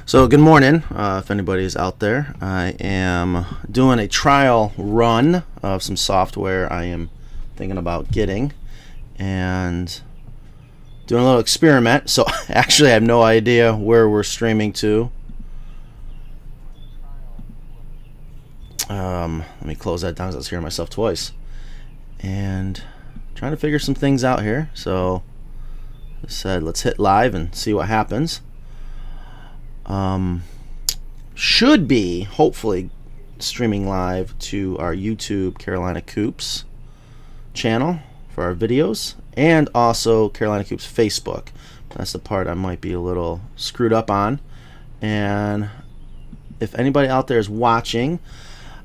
So good morning, if anybody's out there. I am doing a trial run of some software I am thinking about getting and doing a little experiment. So actually I have no idea where we're streaming to. Let me close that down because I was hearing myself twice. And trying to figure some things out here. So I said let's hit live and see what happens. Should be hopefully streaming live to our YouTube Carolina Coops channel for our videos, and also Carolina Coops Facebook. That's the part I might be a little screwed up on. And if anybody out there is watching,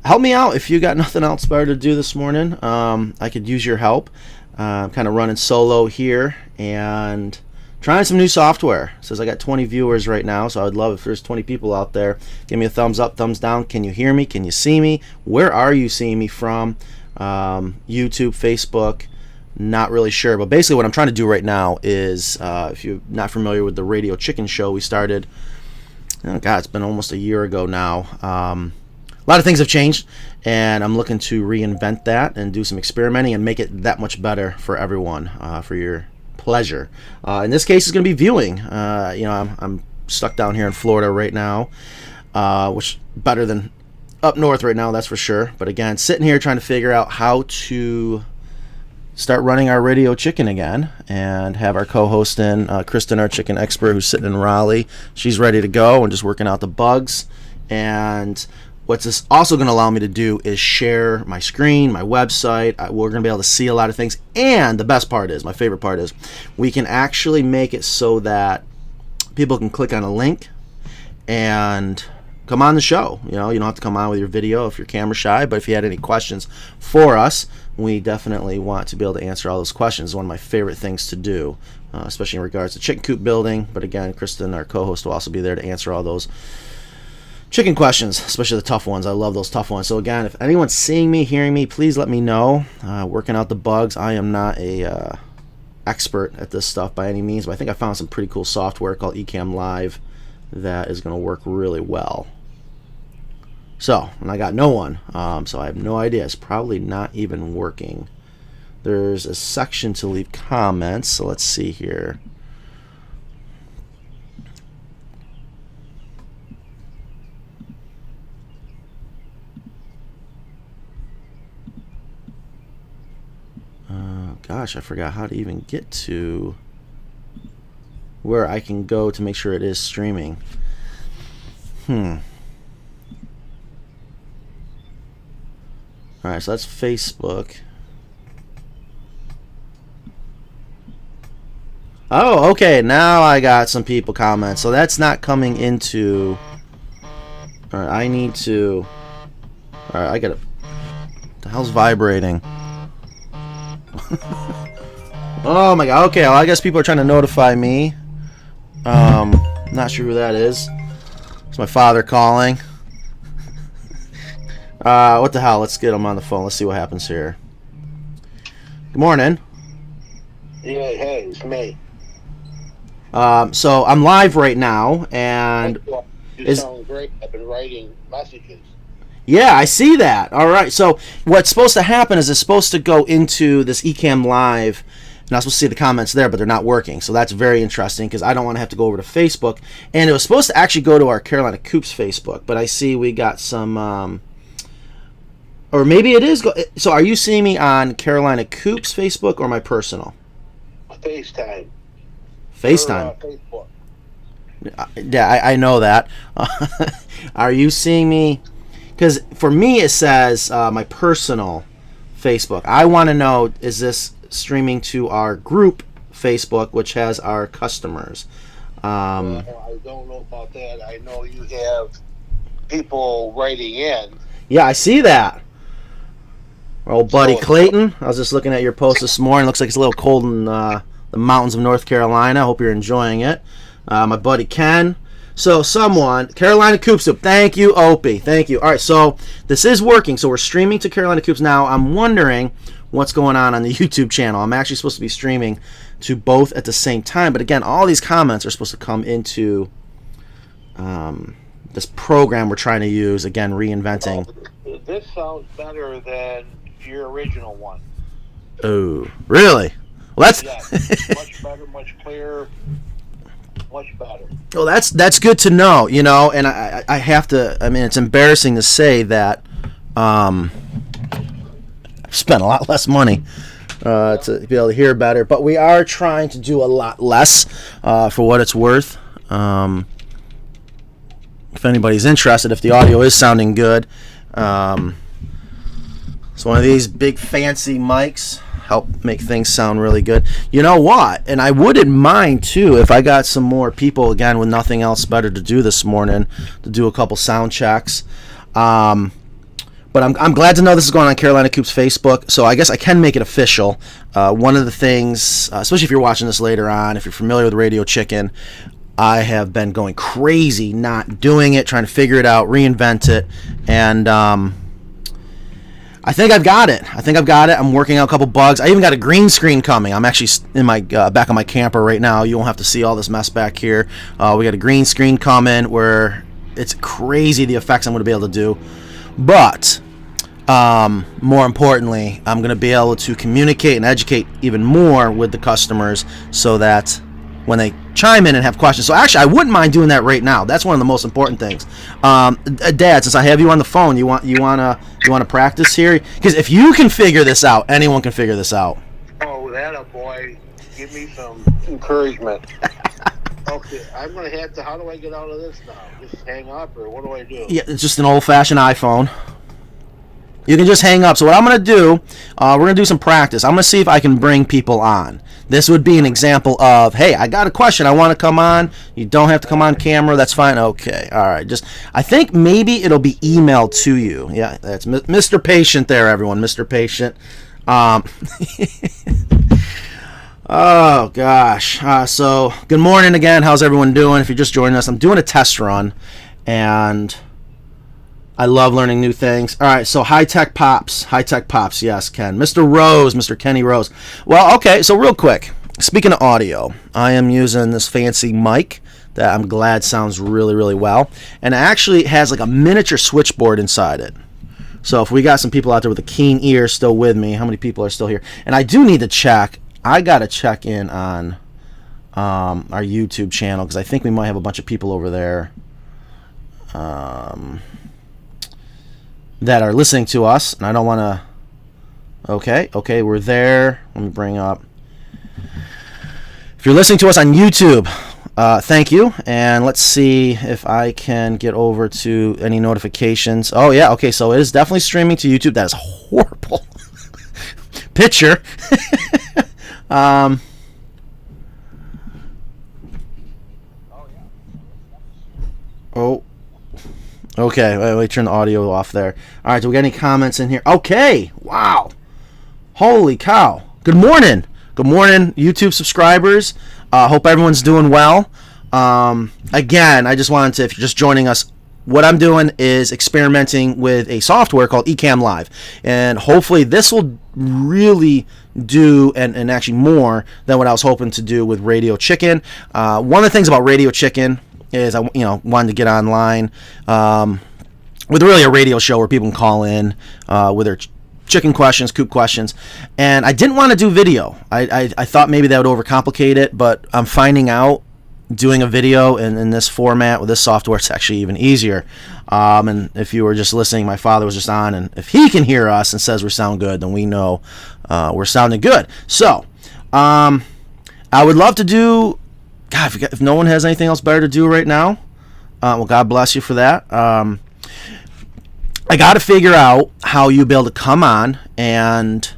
help me out. If you got nothing else better to do this morning, I could use your help. I'm kind of running solo here and trying some new software. It says I got 20 viewers right now, so I would love if there's 20 people out there. Give me a thumbs up, thumbs down. Can you hear me? Can you see me? Where are you seeing me from? YouTube, Facebook, not really sure. But basically what I'm trying to do right now is, if you're not familiar with the Radio Chicken Show, we started, oh God, it's been almost a year ago now. A lot of things have changed, and I'm looking to reinvent that and do some experimenting and make it that much better for everyone, for your pleasure. In this case, it's going to be viewing. I'm stuck down here in Florida right now, which better than up north right now, that's for sure. But again, sitting here trying to figure out how to start running our Radio Chicken again and have our co-host in, Kristen, our chicken expert, who's sitting in Raleigh. She's ready to go and just working out the bugs. And what's this also going to allow me to do is share my screen, my website. We're going to be able to see a lot of things. And the best part is, my favorite part is, we can actually make it so that people can click on a link and come on the show. You know, you don't have to come on with your video if you're camera shy, but if you had any questions for us, we definitely want to be able to answer all those questions. It's one of my favorite things to do, especially in regards to chicken coop building. But again, Kristen, our co-host, will also be there to answer all those chicken questions, especially the tough ones. I love those tough ones. So again, if anyone's seeing me, hearing me, please let me know. Working out the bugs. I am not a expert at this stuff by any means, but I think I found some pretty cool software called Ecamm Live that is going to work really well. So, and I got no one, so I have no idea. It's probably not even working. There's a section to leave comments, so let's see here. Gosh, I forgot how to even get to where I can go to make sure it is streaming. Alright, so that's Facebook. Oh, okay, now I got some people comment. So that's not coming into... Alright, I need to... Alright, I gotta... What the hell's vibrating? Oh my god, okay, well, I guess people are trying to notify me. Not sure who that is. It's my father calling. What the hell, let's get him on the phone. Let's see what happens here. Good morning. Yeah, hey, it's me. So I'm live right now, and... You sound great. I've been writing messages. Yeah, I see that. All right. So what's supposed to happen is it's supposed to go into this Ecamm Live. You're not supposed to see the comments there, but they're not working. So that's very interesting because I don't want to have to go over to Facebook. And it was supposed to actually go to our Carolina Coops Facebook, but I see we got some... or maybe it is... So are you seeing me on Carolina Coops Facebook or my personal? FaceTime. FaceTime. Facebook. Yeah, I know that. Are you seeing me... Because for me it says my personal Facebook. I want to know, is this streaming to our group Facebook, which has our customers? I don't know about that. I know you have people writing in. Yeah, I see that. Our old buddy Clayton. I was just looking at your post this morning. Looks like it's a little cold in the mountains of North Carolina. Hope you're enjoying it. My buddy Ken. So someone, Carolina Coops, thank you, Opie, thank you. All right, so this is working. So we're streaming to Carolina Coops now. I'm wondering what's going on the YouTube channel. I'm actually supposed to be streaming to both at the same time. But again, all these comments are supposed to come into this program we're trying to use, again, reinventing. This sounds better than your original one. Oh, really? Well, that's much better, much clearer, much better. Well, that's good to know, you know. And I have to. I mean, it's embarrassing to say that I've spent a lot less money to be able to hear better, but we are trying to do a lot less for what it's worth. If anybody's interested, if the audio is sounding good, it's one of these big fancy mics. Help make things sound really good. You know what? And I wouldn't mind too if I got some more people, again, with nothing else better to do this morning, to do a couple sound checks. But I'm glad to know this is going on Carolina Coops Facebook, so I guess I can make it official. One of the things, especially if you're watching this later on, if you're familiar with Radio Chicken, I have been going crazy not doing it, trying to figure it out, reinvent it, and I think I've got it. I'm working out a couple bugs. I even got a green screen coming. I'm actually in my back of my camper right now. You won't have to see all this mess back here. We got a green screen coming where it's crazy the effects I'm going to be able to do. But more importantly, I'm going to be able to communicate and educate even more with the customers so that when they chime in and have questions. So actually, I wouldn't mind doing that right now. That's one of the most important things. Dad, since I have you on the phone, you want to practice here? Because if you can figure this out, anyone can figure this out. Oh, that a boy! Give me some encouragement. Okay, I'm gonna have to. How do I get out of this now? Just hang up, or what do I do? Yeah, it's just an old-fashioned iPhone. You can just hang up. So what I'm going to do, we're going to do some practice. I'm going to see if I can bring people on. This would be an example of, hey, I got a question. I want to come on. You don't have to come on camera. That's fine. Okay. All right. I think maybe it'll be emailed to you. Yeah, that's Mr. Patient there, everyone. Mr. Patient. Oh, gosh. So good morning again. How's everyone doing? If you're just joining us, I'm doing a test run, and I love learning new things. All right, so high-tech pops, yes, Ken. Mr. Kenny Rose. Well, okay, so real quick, speaking of audio, I am using this fancy mic that I'm glad sounds really, really well, and it actually has like a miniature switchboard inside it. So if we got some people out there with a keen ear still with me, how many people are still here? And I do need to check. I got to check in on our YouTube channel because I think we might have a bunch of people over there that are listening to us, and I don't want to. Okay, we're there. Let me bring up. If you're listening to us on YouTube, thank you, and let's see if I can get over to any notifications. Oh yeah, okay, so it is definitely streaming to YouTube. That is horrible picture. Oh. Okay, let me turn the audio off there. All right, do we got any comments in here? Okay, wow. Holy cow. Good morning. Good morning, YouTube subscribers. Hope everyone's doing well. Again, I just wanted to, if you're just joining us, what I'm doing is experimenting with a software called Ecamm Live. And hopefully this will really do, and actually more than what I was hoping to do with Radio Chicken. One of the things about Radio Chicken is I wanted to get online with really a radio show where people can call in with their chicken questions, coop questions, and I didn't want to do video. I thought maybe that would overcomplicate it, but I'm finding out doing a video in this format with this software is actually even easier. And if you were just listening, my father was just on, and if he can hear us and says we sound good, then we know we're sounding good. So I would love to do. God, if no one has anything else better to do right now, well, God bless you for that. I got to figure out how you'll be able to come on and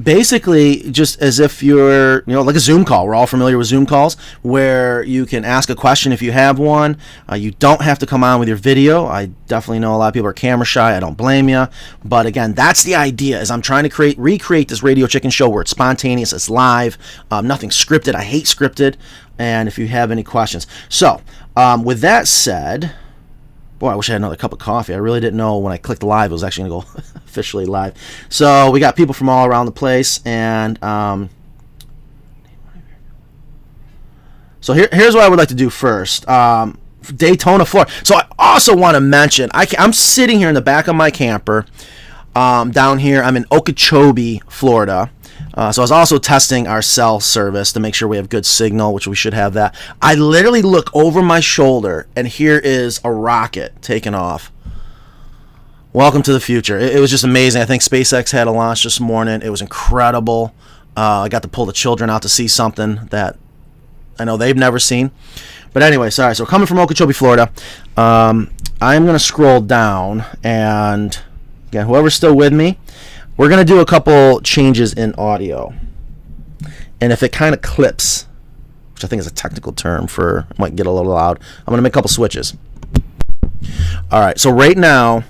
basically just as if you're, like a Zoom call. We're all familiar with Zoom calls where you can ask a question if you have one. You don't have to come on with your video. I definitely know a lot of people are camera shy. I don't blame you. But again, that's the idea, is I'm trying to recreate this Radio Chicken show where it's spontaneous, it's live, nothing scripted. I hate scripted. And if you have any questions. So with that said, boy, I wish I had another cup of coffee. I really didn't know when I clicked live it was actually going to go officially live. So we got people from all around the place, and So here's what I would like to do first. Daytona, Florida. So I also want to mention, I'm sitting here in the back of my camper down here. I'm in Okeechobee, Florida. So I was also testing our cell service to make sure we have good signal, which we should have that. I literally look over my shoulder, and here is a rocket taking off. Welcome to the future. It was just amazing. I think SpaceX had a launch this morning. It was incredible. I got to pull the children out to see something that I know they've never seen. But anyway, sorry. So coming from Okeechobee, Florida, I'm going to scroll down, and again, whoever's still with me, we're going to do a couple changes in audio. And if it kind of clips, which I think is a technical term for, it might get a little loud, I'm going to make a couple switches. All right, so right now,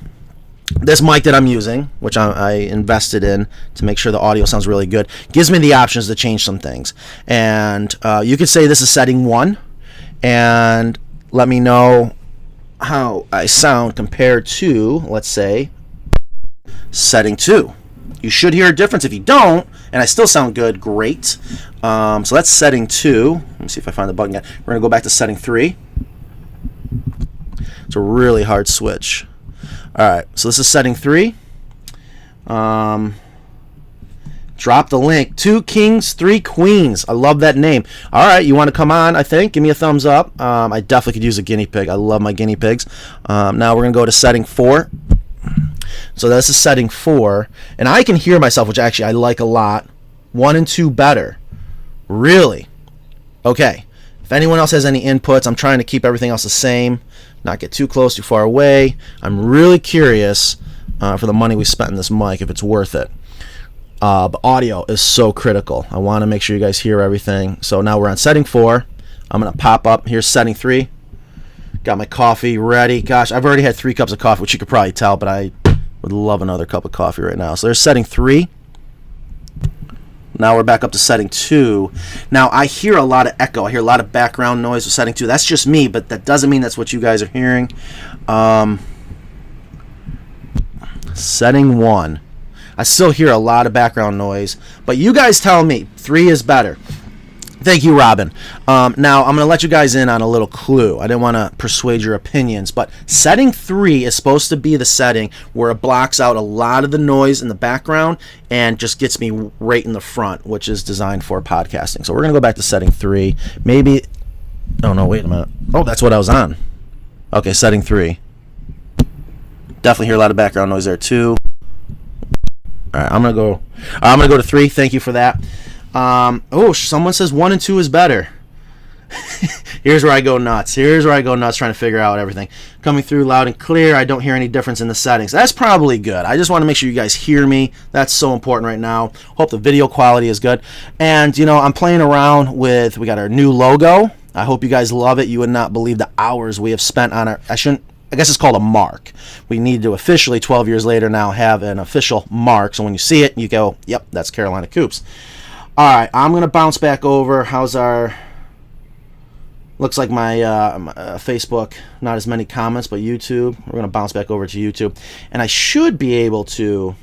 this mic that I'm using, which I invested in to make sure the audio sounds really good, gives me the options to change some things. And you could say this is setting 1, and let me know how I sound compared to, let's say, setting 2. You should hear a difference. If you don't, and I still sound good, great. So that's setting 2. Let me see if I find the button again. We're going to go back to setting 3. It's a really hard switch. All right, so this is setting 3. Drop the link. 2 kings, 3 queens. I love that name. All right, you want to come on, I think? Give me a thumbs up. I definitely could use a guinea pig. I love my guinea pigs. Now we're going to go to setting 4. So this is setting 4, and I can hear myself, which actually I like a lot. 1 and 2 better. Really? Okay. If anyone else has any inputs, I'm trying to keep everything else the same, not get too close, too far away. I'm really curious for the money we spent in this mic, if it's worth it. But audio is so critical. I want to make sure you guys hear everything. So now we're on setting 4. I'm going to pop up. Here's setting 3. Got my coffee ready. Gosh, I've already had 3 cups of coffee, which you could probably tell, but I would love another cup of coffee right now. So there's setting 3. Now we're back up to setting 2. Now I hear a lot of echo. I hear a lot of background noise with setting 2. That's just me, but that doesn't mean that's what you guys are hearing. Setting 1. I still hear a lot of background noise, but you guys tell me 3 is better. Thank you, Robin. Now, I'm going to let you guys in on a little clue. I didn't want to persuade your opinions, but setting 3 is supposed to be the setting where it blocks out a lot of the noise in the background and just gets me right in the front, which is designed for podcasting. So we're going to go back to setting 3. Maybe... Oh, no, wait a minute. Oh, that's what I was on. Okay, setting 3. Definitely hear a lot of background noise there, too. All right, I'm going to go to 3. Thank you for that. Someone says 1 and 2 is better. Here's where I go nuts. Trying to figure out everything. Coming through loud and clear. I don't hear any difference in the settings. That's probably good. I just want to make sure you guys hear me. That's so important right now. Hope the video quality is good. And, I'm playing around with, we got our new logo. I hope you guys love it. You would not believe the hours we have spent on I guess it's called a mark. We need to officially, 12 years later now, have an official mark. So when you see it, you go, yep, that's Carolina Coops. All right, I'm going to bounce back over. How's our... Looks like my Facebook, not as many comments, but YouTube. We're going to bounce back over to YouTube. And I should be able to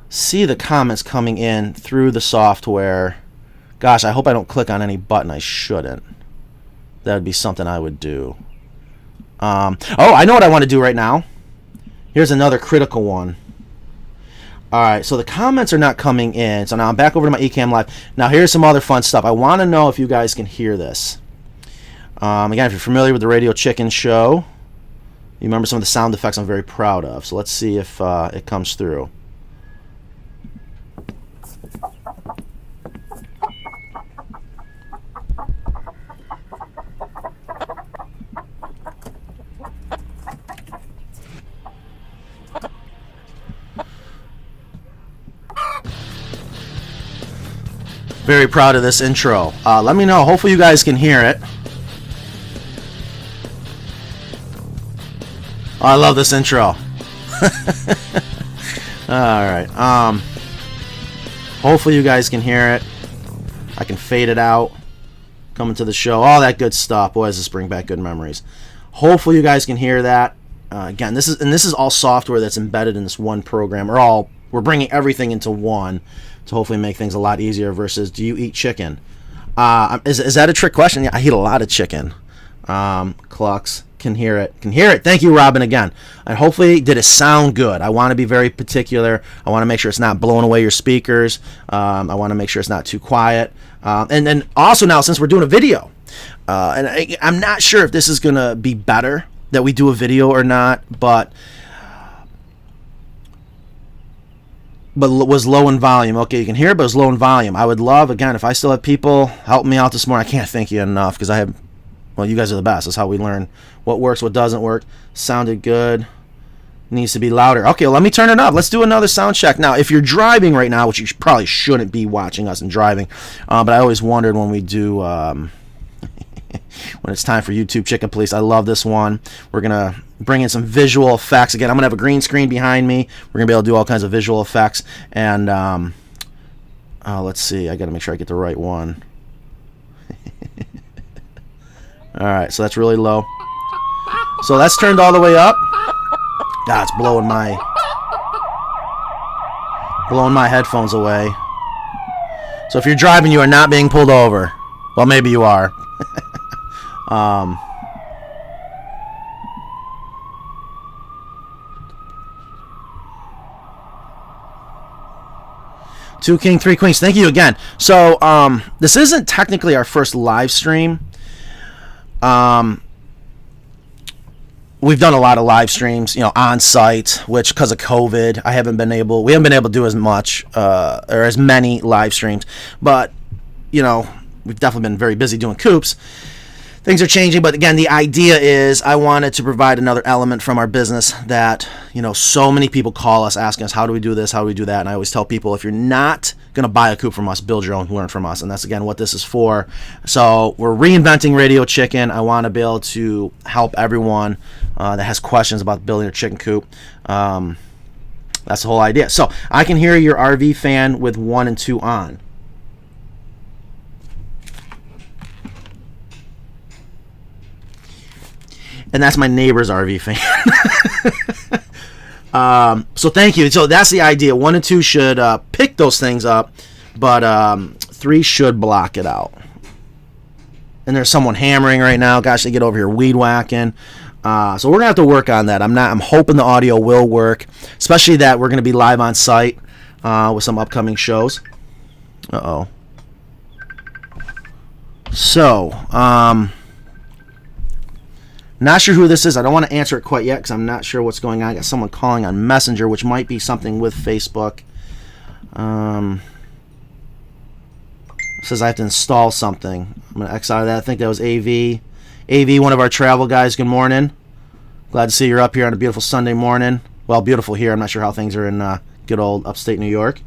see the comments coming in through the software. Gosh, I hope I don't click on any button. I shouldn't. That would be something I would do. I know what I want to do right now. Here's another critical one. All right, so the comments are not coming in. So now I'm back over to my Ecamm Live. Now here's some other fun stuff. I want to know if you guys can hear this. Again, if you're familiar with the Radio Chicken show, you remember some of the sound effects I'm very proud of. So let's see if it comes through. Very proud of this intro. Let me know. Hopefully you guys can hear it. Oh, I love this intro. Alright. Hopefully you guys can hear it. I can fade it out. Coming to the show. All that good stuff. Boy, does this bring back good memories. Hopefully you guys can hear that. Again, this is all software that's embedded in this one program. We're bringing everything into one to hopefully make things a lot easier versus do you eat chicken? Is that a trick question? Yeah, I eat a lot of chicken. Clucks can hear it. Thank you, Robin, again. And hopefully, did it sound good? I want to be very particular. I want to make sure it's not blowing away your speakers. I want to make sure it's not too quiet. And then also now, since we're doing a video, and I'm not sure if this is going to be better that we do a video or not, but was low in volume. Okay, you can hear it, but it was low in volume. I would love, again, if I still have people helping me out this morning. I can't thank you enough because well, you guys are the best. That's how we learn what works, what doesn't work. Sounded good. Needs to be louder. Okay, well, let me turn it up. Let's do another sound check. Now, if you're driving right now, which you probably shouldn't be watching us and driving, but I always wondered when we do, when it's time for YouTube Chicken Police. I love this one. We're going to bring in some visual effects. Again, I'm going to have a green screen behind me. We're going to be able to do all kinds of visual effects. And let's see. I got to make sure I get the right one. All right, so that's really low. So that's turned all the way up. God, it's blowing my headphones away. So if you're driving, you are not being pulled over. Well, maybe you are. Two king, three queens. Thank you again. So this isn't technically our first live stream. We've done a lot of live streams, on site, which because of COVID, we haven't been able to do as much or as many live streams. But we've definitely been very busy doing Coupes. Things are changing, but again, the idea is I wanted to provide another element from our business that, so many people call us asking us, how do we do this, how do we do that? And I always tell people, if you're not going to buy a coupe from us, build your own, learn from us. And that's, again, what this is for. So we're reinventing Radio Chicken. I want to be able to help everyone that has questions about building a chicken coop. That's the whole idea. So I can hear your RV fan with 1 and 2 on. And that's my neighbor's RV fan. So thank you. So that's the idea. 1 and 2 should pick those things up, but 3 should block it out. And there's someone hammering right now. Gosh, they get over here weed whacking. So we're gonna have to work on that. I'm hoping the audio will work, especially that we're gonna be live on site with some upcoming shows. So not sure who this is. I don't want to answer it quite yet because I'm not sure what's going on. I got someone calling on Messenger, which might be something with Facebook. Says I have to install something. I'm going to X out of that. I think that was AV. AV, one of our travel guys. Good morning. Glad to see you're up here on a beautiful Sunday morning. Well, beautiful here. I'm not sure how things are in good old upstate New York.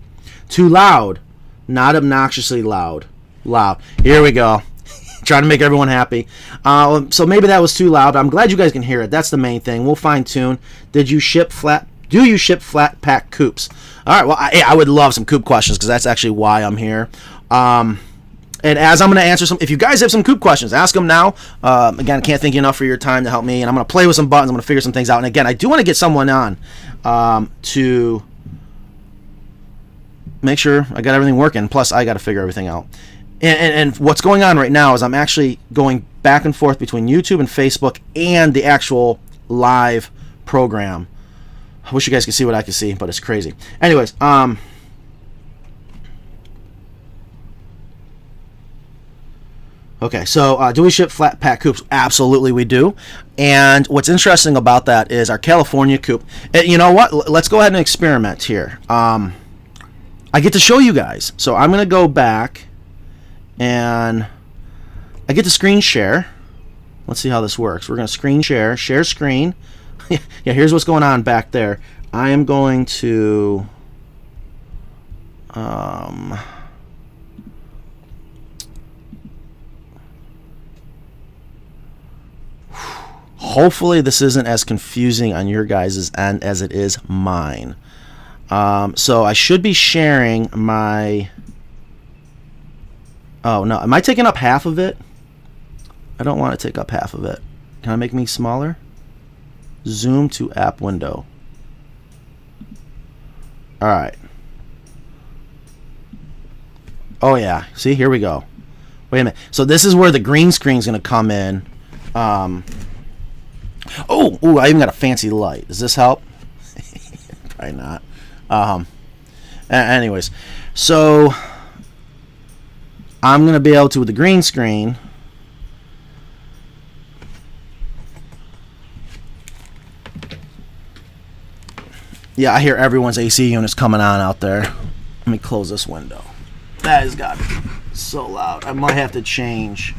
Too loud. Not obnoxiously loud. Loud. Here we go. Trying to make everyone happy. So maybe that was too loud. I'm glad you guys can hear it. That's the main thing. We'll fine tune. Do you ship flat pack coupes? All right. Well, I would love some coupe questions because that's actually why I'm here. And as I'm going to answer some, if you guys have some coupe questions, ask them now. Again, I can't thank you enough for your time to help me. And I'm going to play with some buttons. I'm going to figure some things out. And again, I do want to get someone on to make sure I got everything working. Plus, I got to figure everything out. And what's going on right now is I'm actually going back and forth between YouTube and Facebook and the actual live program. I wish you guys could see what I can see, but it's crazy. Anyways, okay, so do we ship flat pack coupes? Absolutely we do. And what's interesting about that is our California coupe. You know what? Let's go ahead and experiment here. I get to show you guys. So I'm going to go back. And I get to screen share. Let's see how this works. We're going to screen share screen. Yeah, here's what's going on back there. I am going to hopefully this isn't as confusing on your guys' end as it is mine. So I should be sharing my... Oh, no. Am I taking up half of it? I don't want to take up half of it. Can I make me smaller? Zoom to app window. All right. Oh, yeah. See, here we go. Wait a minute. So this is where the green screen's going to come in. I even got a fancy light. Does this help? Probably not. Anyways, so I'm going to be able to, with the green screen, yeah, I hear everyone's AC units coming on out there. Let me close this window. That has got to be so loud. I might have to change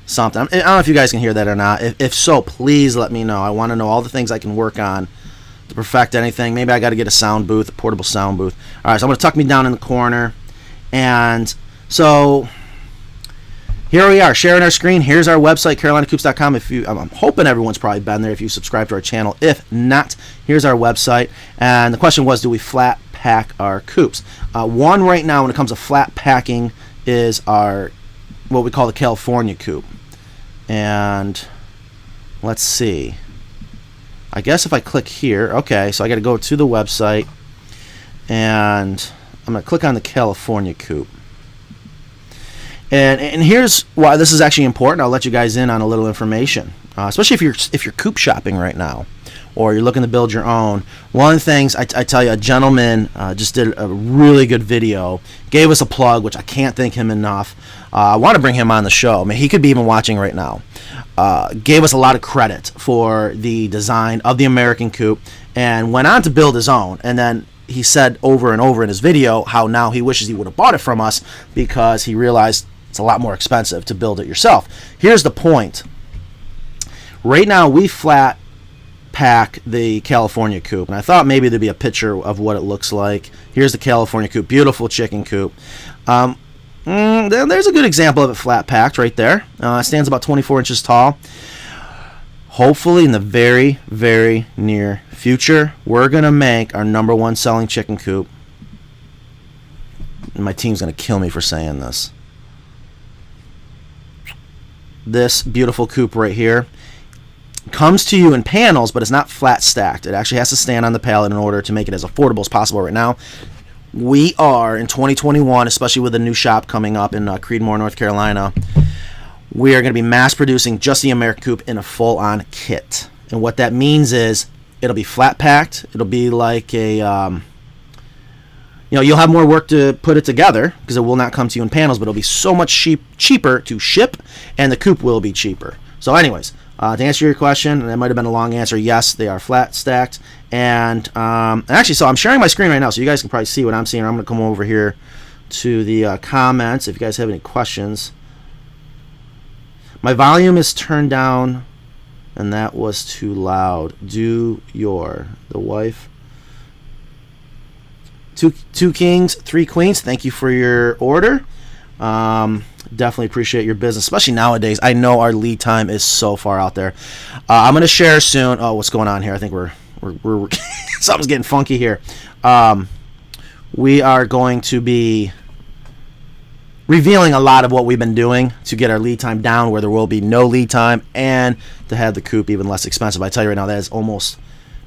something. I don't know if you guys can hear that or not. If so, please let me know. I want to know all the things I can work on to perfect anything. Maybe I got to get a sound booth, a portable sound booth. All right, so I'm going to tuck me down in the corner. And so here we are, sharing our screen. Here's our website, carolinacoops.com. I'm hoping everyone's probably been there if you subscribe to our channel. If not, here's our website. And the question was, do we flat pack our Coupes? One right now, when it comes to flat packing, is our what we call the California Coupe. And let's see. I guess if I click here, okay, so I got to go to the website, and I'm going to click on the California Coupe. And here's why this is actually important. I'll let you guys in on a little information, especially if you're coupe shopping right now, or you're looking to build your own. One of the things I tell you, a gentleman just did a really good video, gave us a plug, which I can't thank him enough. I want to bring him on the show. I mean, he could be even watching right now. Gave us a lot of credit for the design of the American Coupe, and went on to build his own. And then he said over and over in his video how now he wishes he would have bought it from us because he realized it's a lot more expensive to build it yourself. Here's the point. Right now, we flat pack the California Coupe, and I thought maybe there'd be a picture of what it looks like. Here's the California Coupe, beautiful chicken coupe. There's a good example of it flat packed right there. It stands about 24 inches tall. Hopefully, in the very, very near future, we're going to make our #1 selling chicken coupe. And my team's going to kill me for saying this. This beautiful coupe right here comes to you in panels, but it's not flat stacked. It actually has to stand on the pallet in order to make it as affordable as possible right now. We are, in 2021, especially with a new shop coming up in Creedmoor, North Carolina, we are going to be mass producing just the American Coupe in a full-on kit. And what that means is it'll be flat packed. It'll be like a, you'll have more work to put it together because it will not come to you in panels, but it'll be so much cheaper to ship, and the coupe will be cheaper. So anyways, to answer your question, and that might have been a long answer, yes, they are flat stacked. And actually, so I'm sharing my screen right now, so you guys can probably see what I'm seeing. I'm going to come over here to the comments if you guys have any questions. My volume is turned down, and that was too loud. The wife. Two kings, 3 queens. Thank you for your order. Definitely appreciate your business, especially nowadays. I know our lead time is so far out there. I'm going to share soon. Oh, what's going on here? I think we're something's getting funky here. We are going to be revealing a lot of what we've been doing to get our lead time down, where there will be no lead time, and to have the coupe even less expensive. I tell you right now, that is almost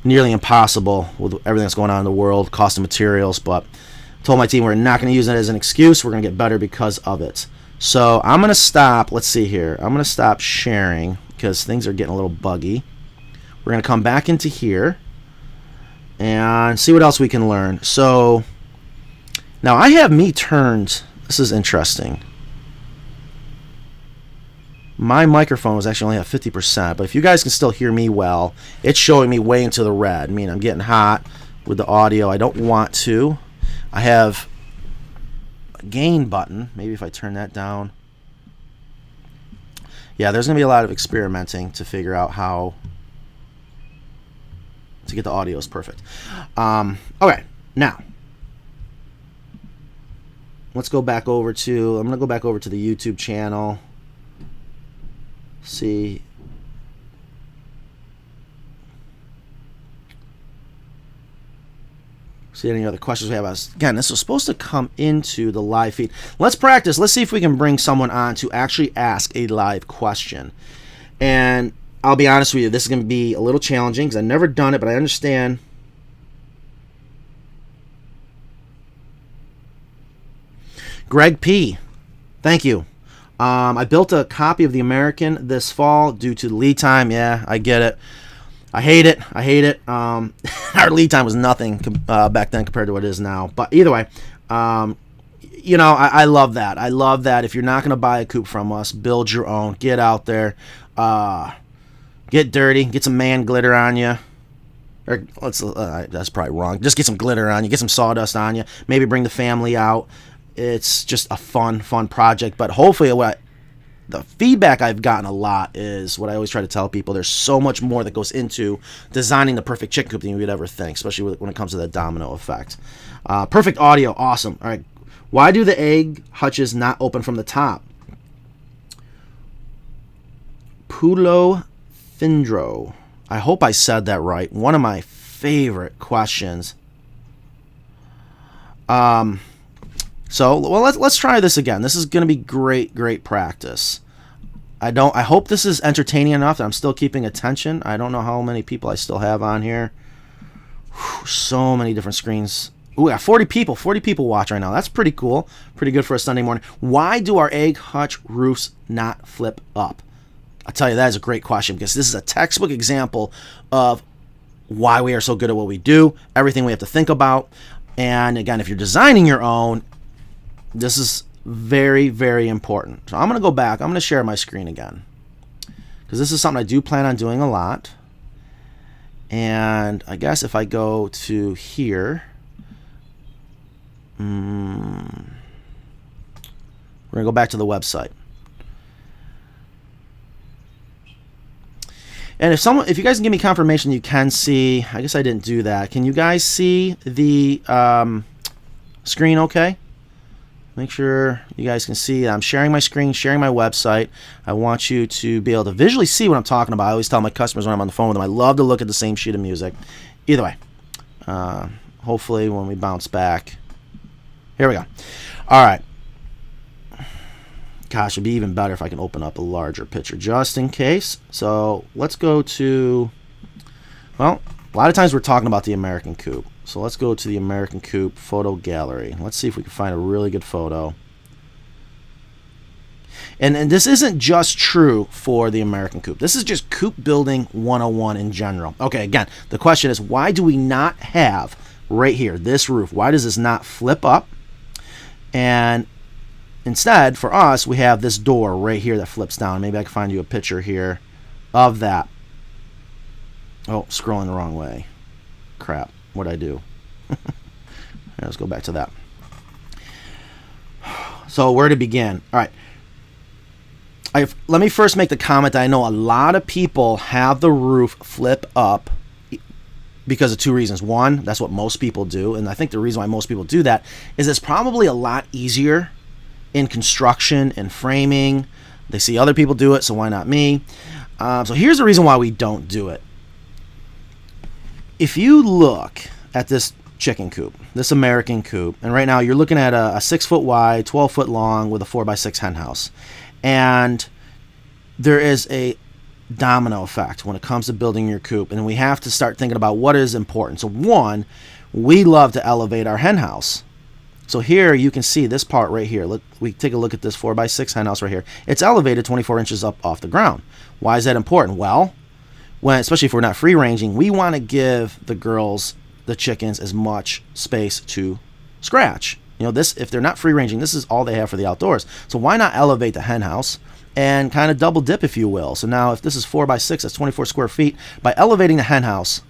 nearly impossible with everything that's going on in the world, cost of materials. But I told my team we're not going to use it as an excuse. We're going to get better because of it. So I'm going to stop. Let's see here. I'm going to stop sharing because things are getting a little buggy. We're going to come back into here and see what else we can learn. So now I have me turned. This is interesting. My microphone was actually only at 50%, but if you guys can still hear me well, it's showing me way into the red. I mean, I'm getting hot with the audio. I don't want to. I have a gain button. Maybe if I turn that down. Yeah, there's going to be a lot of experimenting to figure out how to get the audio is perfect. Okay, now let's go back over to, I'm going to go back over to the YouTube channel. See any other questions we have. Again, this was supposed to come into the live feed. Let's practice. Let's see if we can bring someone on to actually ask a live question. And I'll be honest with you, this is going to be a little challenging because I've never done it, but I understand. Greg P. Thank you. I built a copy of the American this fall due to the lead time. Yeah, I get it. I hate it. Our lead time was nothing back then compared to what it is now. But either way, I love that. I love that. If you're not going to buy a coupe from us, build your own. Get out there. Get dirty. Get some man glitter on you. Or that's probably wrong. Just get some glitter on you. Get some sawdust on you. Maybe bring the family out. It's just a fun project. But hopefully the feedback I've gotten a lot is what I always try to tell people. There's so much more that goes into designing the perfect chicken coop than you would ever think, especially when it comes to the domino effect. Perfect audio. Awesome. All right. Why do the egg hutches not open from the top? Pulo Findro. I hope I said that right. One of my favorite questions. Let's try this again. This is going to be great practice. I hope this is entertaining enough that I'm still keeping attention. I don't know how many people I still have on here. Whew, so many different screens. Ooh, yeah, 40 people watch right now. That's pretty cool. Pretty good for a Sunday morning. Why do our egg hutch roofs not flip up? I'll tell you, that is a great question because this is a textbook example of why we are so good at what we do, everything we have to think about. And again, if you're designing your own, this is very important. So I'm going to go back. I'm going to share my screen again because this is something I do plan on doing a lot. And I guess if I go to here, we're going to go back to the website. And if you guys can give me confirmation you can see, I guess I didn't do that. Can you guys see the screen okay? Make sure you guys can see. I'm sharing my screen, sharing my website. I want you to be able to visually see what I'm talking about. I always tell my customers when I'm on the phone with them, I love to look at the same sheet of music. Either way, hopefully when we bounce back. Here we go. All right. Gosh, it'd be even better if I can open up a larger picture just in case. So let's go to, well, a lot of times we're talking about the American coupe. So let's go to the American coupe photo gallery. Let's see if we can find a really good photo. And this isn't just true for the American coupe. This is just coupe building 101 in general. Okay, again, the question is, why do we not have right here, this roof? Why does this not flip up? And instead, for us, we have this door right here that flips down. Maybe I can find you a picture here of that. Oh, scrolling the wrong way. Crap. What'd I do? Let's go back to that. So where to begin? All right. Let me first make the comment that I know a lot of people have the roof flip up because of two reasons. One, that's what most people do. And I think the reason why most people do that is it's probably a lot easier in construction and framing. They see other people do it, so why not me? So here's the reason why we don't do it. If you look at this chicken coop, this American coop, and right now you're looking at a 6 foot wide, 12 foot long with a 4x6 hen house. And there is a domino effect when it comes to building your coop, and we have to start thinking about what is important. So one, we love to elevate our hen house. So here you can see this part right here. Look, we take a look at this 4x6 hen house right here. It's elevated 24 inches up off the ground. Why is that important? Well, especially if we're not free ranging, we want to give the girls, the chickens, as much space to scratch. You know, this, if they're not free ranging, this is all they have for the outdoors. So why not elevate the hen house and kind of double dip, if you will? So now if this is 4x6, that's 24 square feet. By elevating the hen house,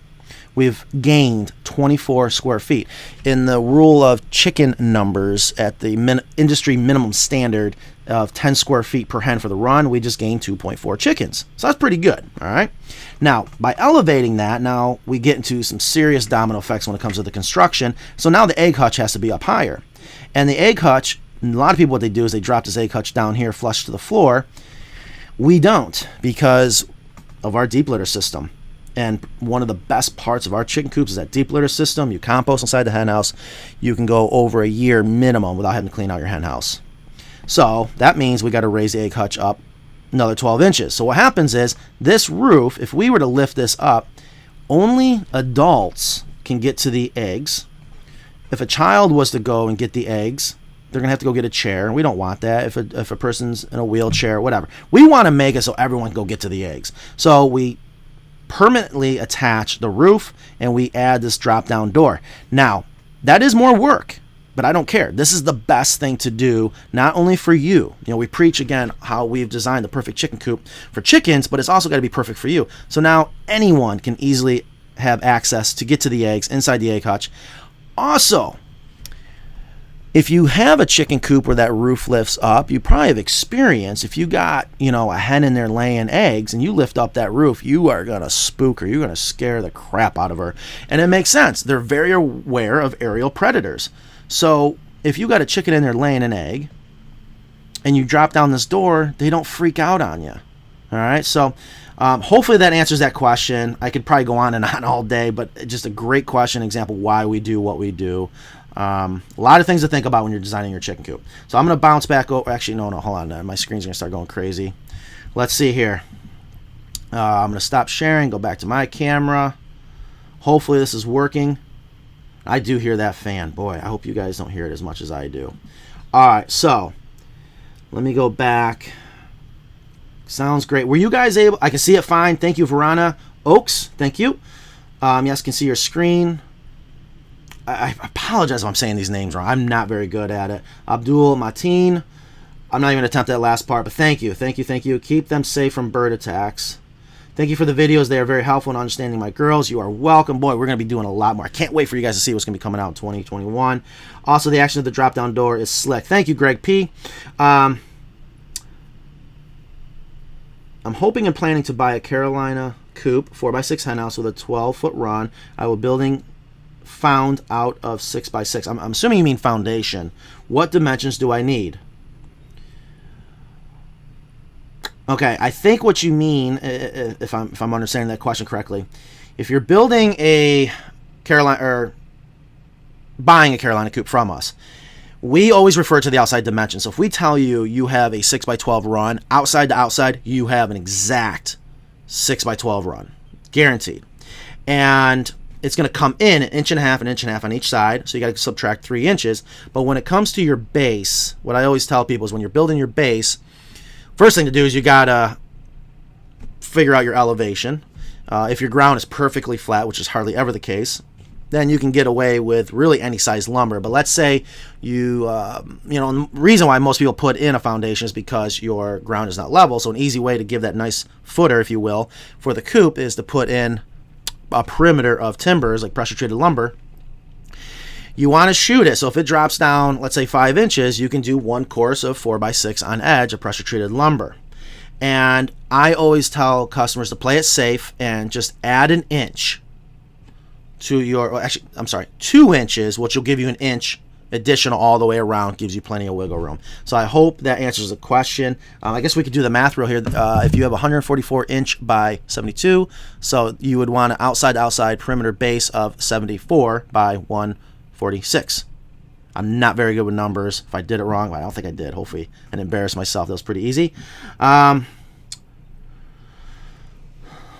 we've gained 24 square feet. In the rule of chicken numbers at the industry minimum standard of 10 square feet per hen for the run, we just gained 2.4 chickens. So that's pretty good, all right? Now, by elevating that, now we get into some serious domino effects when it comes to the construction. So now the egg hutch has to be up higher. And the egg hutch, a lot of people, what they do is they drop this egg hutch down here flush to the floor. We don't, because of our deep litter system. And one of the best parts of our chicken coops is that deep litter system. You compost inside the hen house. You can go over a year minimum without having to clean out your hen house. So that means we got to raise the egg hutch up another 12 inches. So what happens is this roof, if we were to lift this up, only adults can get to the eggs. If a child was to go and get the eggs, they're going to have to go get a chair. We don't want that if a person's in a wheelchair, whatever. We want to make it so everyone can go get to the eggs. So we permanently attach the roof, and we add this drop-down door. Now, that is more work, but I don't care. This is the best thing to do, not only for you. You know, we preach, again, how we've designed the perfect chicken coop for chickens, but it's also got to be perfect for you. So now anyone can easily have access to get to the eggs inside the egg hutch. Also, if you have a chicken coop where that roof lifts up, you probably have experience. If you got, you know, a hen in there laying eggs and you lift up that roof, you are going to spook her. You're going to scare the crap out of her. And it makes sense. They're very aware of aerial predators. So if you got a chicken in there laying an egg and you drop down this door, they don't freak out on you. All right. So hopefully that answers that question. I could probably go on and on all day, but just a great question, example why we do what we do. A lot of things to think about when you're designing your chicken coop. So I'm going to bounce back over. Actually, no, hold on. My screen's going to start going crazy. Let's see here. I'm going to stop sharing, go back to my camera. Hopefully this is working. I do hear that fan. Boy, I hope you guys don't hear it as much as I do. All right, so let me go back. Sounds great. Were you guys able? I can see it fine. Thank you, Verona Oaks. Thank you. Yes, can see your screen. I apologize if I'm saying these names wrong. I'm not very good at it. Abdul Mateen. I'm not even going to attempt that last part, but thank you. Thank you, thank you. Keep them safe from bird attacks. Thank you for the videos. They are very helpful in understanding my girls. You are welcome. Boy, we're going to be doing a lot more. I can't wait for you guys to see what's going to be coming out in 2021. Also, the action of the drop-down door is slick. Thank you, Greg P. I'm hoping and planning to buy a Carolina Coop 4x6 hen house with a 12-foot run. I will building found out of 6x6. I'm assuming you mean foundation. What dimensions do I need? Okay, I think what you mean, if I'm understanding that question correctly, if you're building a Carolina or buying a Carolina Coop from us, we always refer to the outside dimensions. So if we tell you you have a 6x12 run, outside to outside, you have an exact 6x12 run, guaranteed. And it's going to come in an inch and a half on each side, so you got to subtract 3 inches. But when it comes to your base, what I always tell people is when you're building your base, first thing to do is you got to figure out your elevation. If your ground is perfectly flat, which is hardly ever the case, then you can get away with really any size lumber. But let's say the reason why most people put in a foundation is because your ground is not level. So an easy way to give that nice footer, if you will, for the coop is to put in a perimeter of timbers, like pressure treated lumber. You want to shoot it. So if it drops down, let's say 5 inches, you can do 1 course of 4x6 on edge of pressure treated lumber. And I always tell customers to play it safe and just add an inch to your, actually, I'm sorry, 2 inches, which will give you an inch additional all the way around, gives you plenty of wiggle room. So I hope that answers the question. I guess we could do the math real here. If you have 144 inch by 72, so you would want an outside to outside perimeter base of 74 by 146. I'm not very good with numbers. If I did it wrong, but I don't think I did. Hopefully I didn't embarrass myself. That was pretty easy.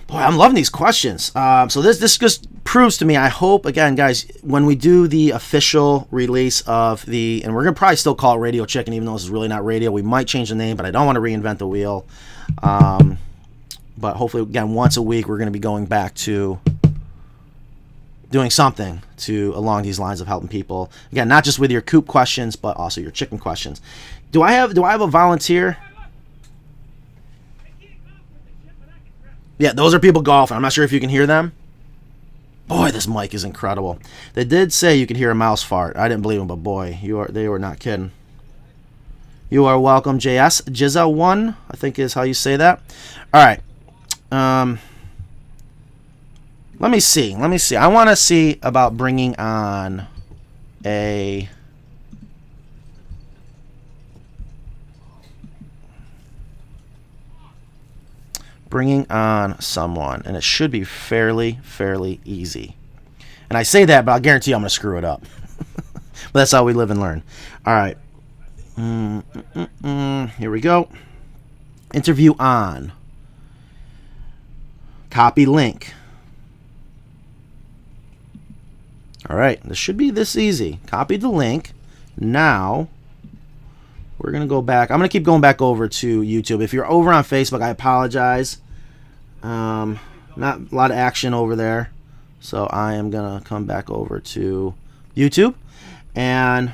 Boy, I'm loving these questions. So this just proves to me, I hope, again, guys, when we do the official release of and we're going to probably still call it Radio Chicken, even though this is really not radio. We might change the name, but I don't want to reinvent the wheel. But hopefully, again, once a week, we're going to be going back to doing something along these lines of helping people. Again, not just with your coop questions, but also your chicken questions. Do I have a volunteer? Yeah, those are people golfing. I'm not sure if you can hear them. Boy, this mic is incredible. They did say you could hear a mouse fart. I didn't believe them, but boy, they were not kidding. You are welcome, JS. Jizza1, I think is how you say that. All right. Let me see. I want to see about bringing on someone, and it should be fairly easy. And I say that, but I'll guarantee you I'm going to screw it up. But that's how we live and learn. All right. Here we go. Interview on. Copy link. All right. This should be this easy. Copy the link. Now, we're going to go back. I'm going to keep going back over to YouTube. If you're over on Facebook, I apologize. Not a lot of action over there. So I am going to come back over to YouTube. And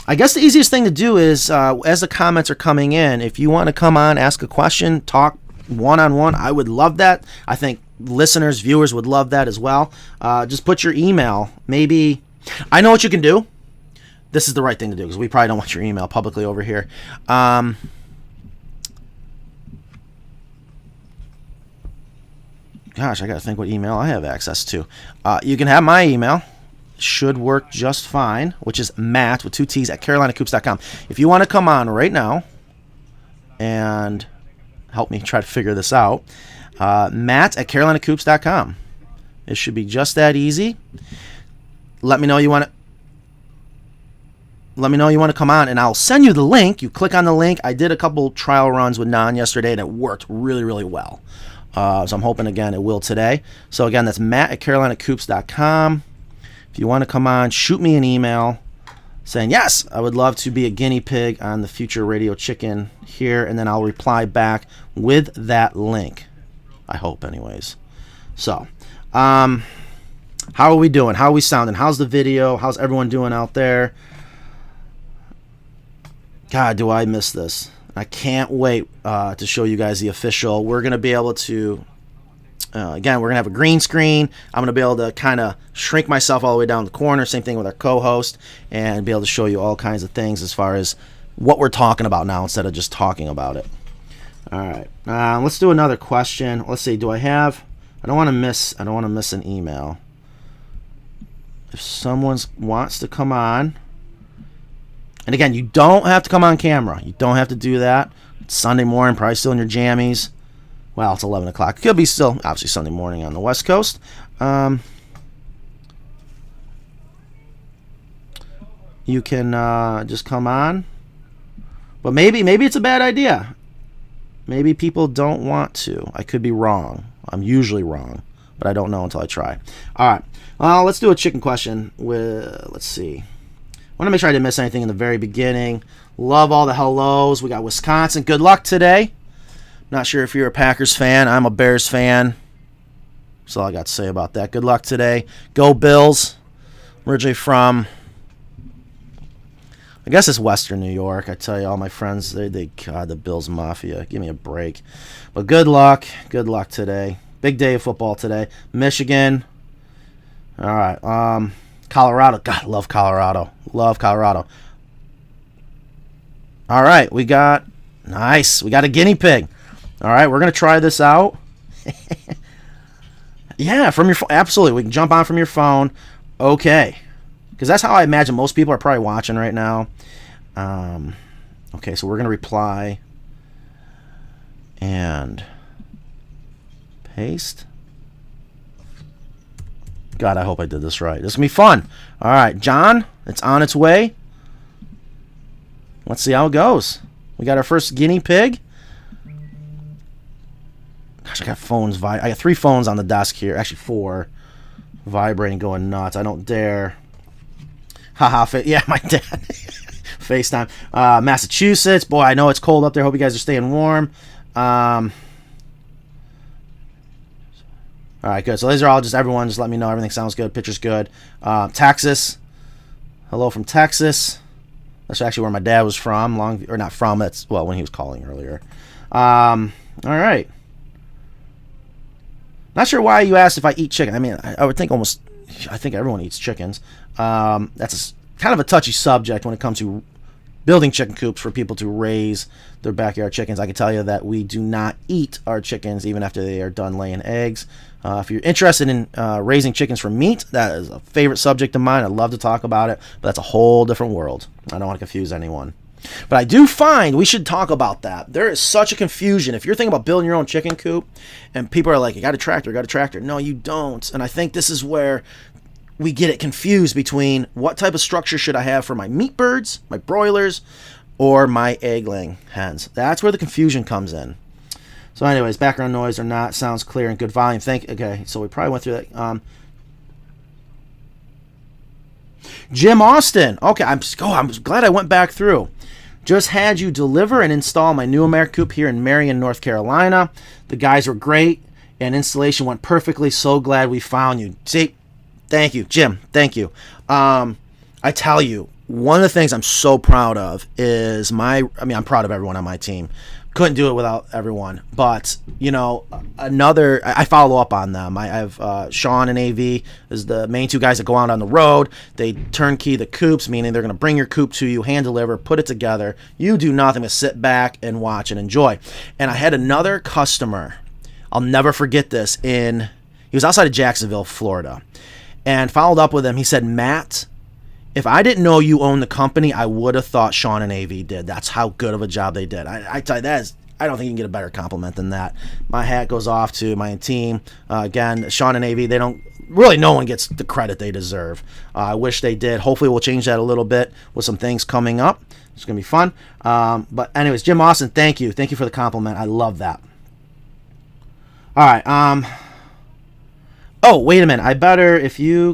I guess the easiest thing to do is, as the comments are coming in, if you want to come on, ask a question, talk one-on-one, I would love that. I think listeners, viewers would love that as well. Just put your email. Maybe, I know what you can do. This is the right thing to do because we probably don't want your email publicly over here. Gosh, I got to think what email I have access to. You can have my email. Should work just fine, which is Matt with 2 T's at CarolinaCoops.com. If you want to come on right now and help me try to figure this out, Matt at CarolinaCoops.com. It should be just that easy. Let me know you want to come on, and I'll send you the link. You click on the link. I did a couple trial runs with Nan yesterday, and it worked really, really well. So I'm hoping, again, it will today. So, again, that's Matt at CarolinaCoops.com. If you want to come on, shoot me an email saying, yes, I would love to be a guinea pig on the future Radio Chicken here, and then I'll reply back with that link. I hope, anyways. So, how are we doing? How are we sounding? How's the video? How's everyone doing out there? God, do I miss this. I can't wait to show you guys the official. We're going to be able to, again, we're going to have a green screen. I'm going to be able to kind of shrink myself all the way down the corner. Same thing with our co-host. And be able to show you all kinds of things as far as what we're talking about now instead of just talking about it. All right. Let's do another question. Let's see. Do I have... I don't want to miss an email. If someone wants to come on... And again, you don't have to come on camera. You don't have to do that. It's Sunday morning, probably still in your jammies. Well, it's 11 o'clock. It could be still, obviously, Sunday morning on the West Coast. You can just come on. But maybe it's a bad idea. Maybe people don't want to. I could be wrong. I'm usually wrong. But I don't know until I try. All right. Well, let's do a chicken question with, let's see. I want to make sure I didn't miss anything in the very beginning. Love all the hellos. We got Wisconsin. Good luck today. Not sure if you're a Packers fan. I'm a Bears fan. That's all I got to say about that. Good luck today. Go Bills. Originally from, I guess it's Western New York. I tell you, all my friends, God, the Bills Mafia. Give me a break. But good luck. Good luck today. Big day of football today. Michigan. All right. Colorado. God, love Colorado. Love Colorado. All right, we got a guinea pig. All right, we're going to try this out. Yeah, from your phone. Absolutely, we can jump on from your phone. Okay, because that's how I imagine most people are probably watching right now. Okay, so we're going to reply and paste. God, I hope I did this right. This is going to be fun. All right, John, it's on its way. Let's see how it goes. We got our first guinea pig. Gosh, I got phones. I got 3 phones on the desk here. Actually, 4. Vibrating, going nuts. I don't dare. Haha, yeah, my dad. FaceTime. Massachusetts. Boy, I know it's cold up there. Hope you guys are staying warm. All right, good. So these are all just everyone. Just let me know everything sounds good. Picture's good. Texas. Hello from Texas. That's actually where my dad was from. Not from. That's when he was calling earlier. All right. Not sure why you asked if I eat chicken. I mean, I would think I think everyone eats chickens. That's kind of a touchy subject when it comes to building chicken coops for people to raise their backyard chickens. I can tell you that we do not eat our chickens even after they are done laying eggs. If you're interested in raising chickens for meat, that is a favorite subject of mine. I love to talk about it, but that's a whole different world. I don't want to confuse anyone. But I do find we should talk about that. There is such a confusion. If you're thinking about building your own chicken coop and people are like, you got a tractor. No, you don't. And I think this is where we get it confused between what type of structure should I have for my meat birds, my broilers, or my egg-laying hens. That's where the confusion comes in. So anyways, background noise or not, sounds clear and good volume. Okay, so we probably went through that. Jim Austin. Okay, I'm glad I went back through. Just had you deliver and install my new American Coupe here in Marion, North Carolina. The guys were great, and installation went perfectly. So glad we found you. See, thank you, Jim. Thank you. I tell you, one of the things I'm so proud of is I'm proud of everyone on my team. Couldn't do it without everyone. But, I follow up on them. I have Sean and AV is the main two guys that go out on the road. They turnkey the Coupes, meaning they're going to bring your coupe to you, hand deliver, put it together. You do nothing but sit back and watch and enjoy. And I had another customer, I'll never forget this, he was outside of Jacksonville, Florida, and followed up with him. He said, Matt, if I didn't know you owned the company, I would have thought Sean and AV did. That's how good of a job they did. I tell you, I don't think you can get a better compliment than that. My hat goes off to my team. Again, Sean and AV, no one gets the credit they deserve. I wish they did. Hopefully we'll change that a little bit with some things coming up. It's going to be fun. But anyways, Jim Austin, thank you. Thank you for the compliment. I love that. All right. Oh, wait a minute.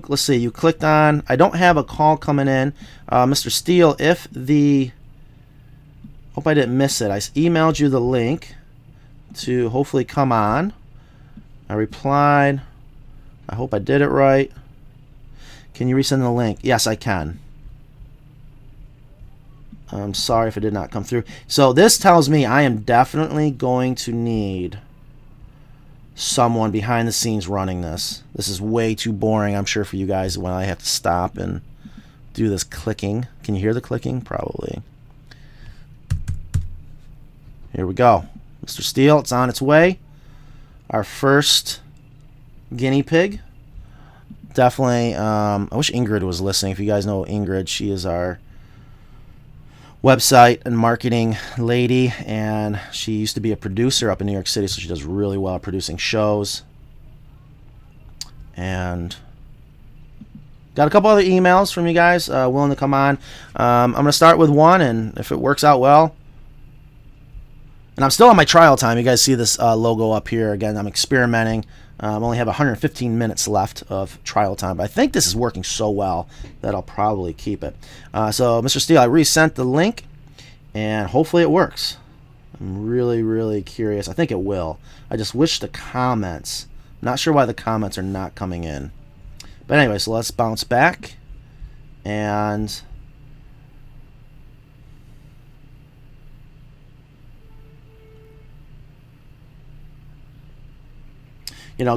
Let's see, you clicked on, I don't have a call coming in. Mr. Steele, hope I didn't miss it. I emailed you the link to hopefully come on. I replied. I hope I did it right. Can you resend the link? Yes, I can. I'm sorry if it did not come through. So this tells me I am definitely going to need someone behind the scenes running this. This is way too boring, I'm sure, for you guys when I have to stop and do this clicking. Can you hear the clicking? Probably. Here we go. Mr. Steele, it's on its way. Our first guinea pig. Definitely, I wish Ingrid was listening. If you guys know Ingrid, she is our website and marketing lady, and she used to be a producer up in New York City, so she does really well at producing shows. And got a couple other emails from you guys willing to come on. I'm going to start with one, and if it works out well, and I'm still on my trial time. You guys see this logo up here. Again, I'm experimenting. I only have 115 minutes left of trial time, but I think this is working so well that I'll probably keep it. So, Mr. Steele, I resent the link, and hopefully it works. I'm really, really curious. I think it will. I just wish the comments, not sure why the comments are not coming in. But anyway, so let's bounce back, and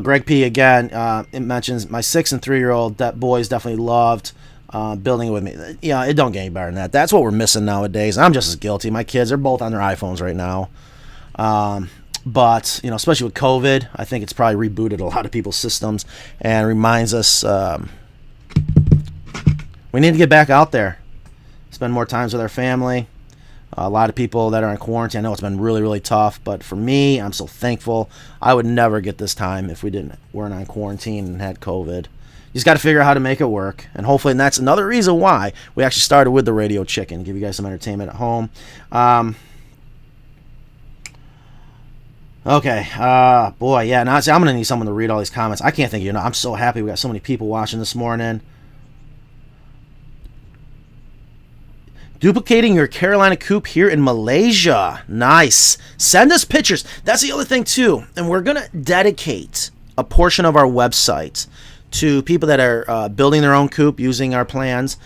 Greg P. again, it mentions my 6 and 3-year-old boys definitely loved building it with me. It don't get any better than that. That's what we're missing nowadays. I'm just as guilty. My kids are both on their iPhones right now. But, especially with COVID, I think it's probably rebooted a lot of people's systems and reminds us we need to get back out there, spend more times with our family. A lot of people that are in quarantine, I know it's been really, really tough, but for me, I'm so thankful. I would never get this time if we weren't on quarantine and had COVID. You just got to figure out how to make it work, and hopefully, and that's another reason why we actually started with the Radio Chicken, give you guys some entertainment at home. Okay, boy, yeah, now I'm going to need someone to read all these comments. I can't think I'm so happy we got so many people watching this morning. Duplicating your Carolina Coupe here in Malaysia. Nice. Send us pictures. That's the other thing, too. And we're going to dedicate a portion of our website to people that are building their own coupe, using our plans,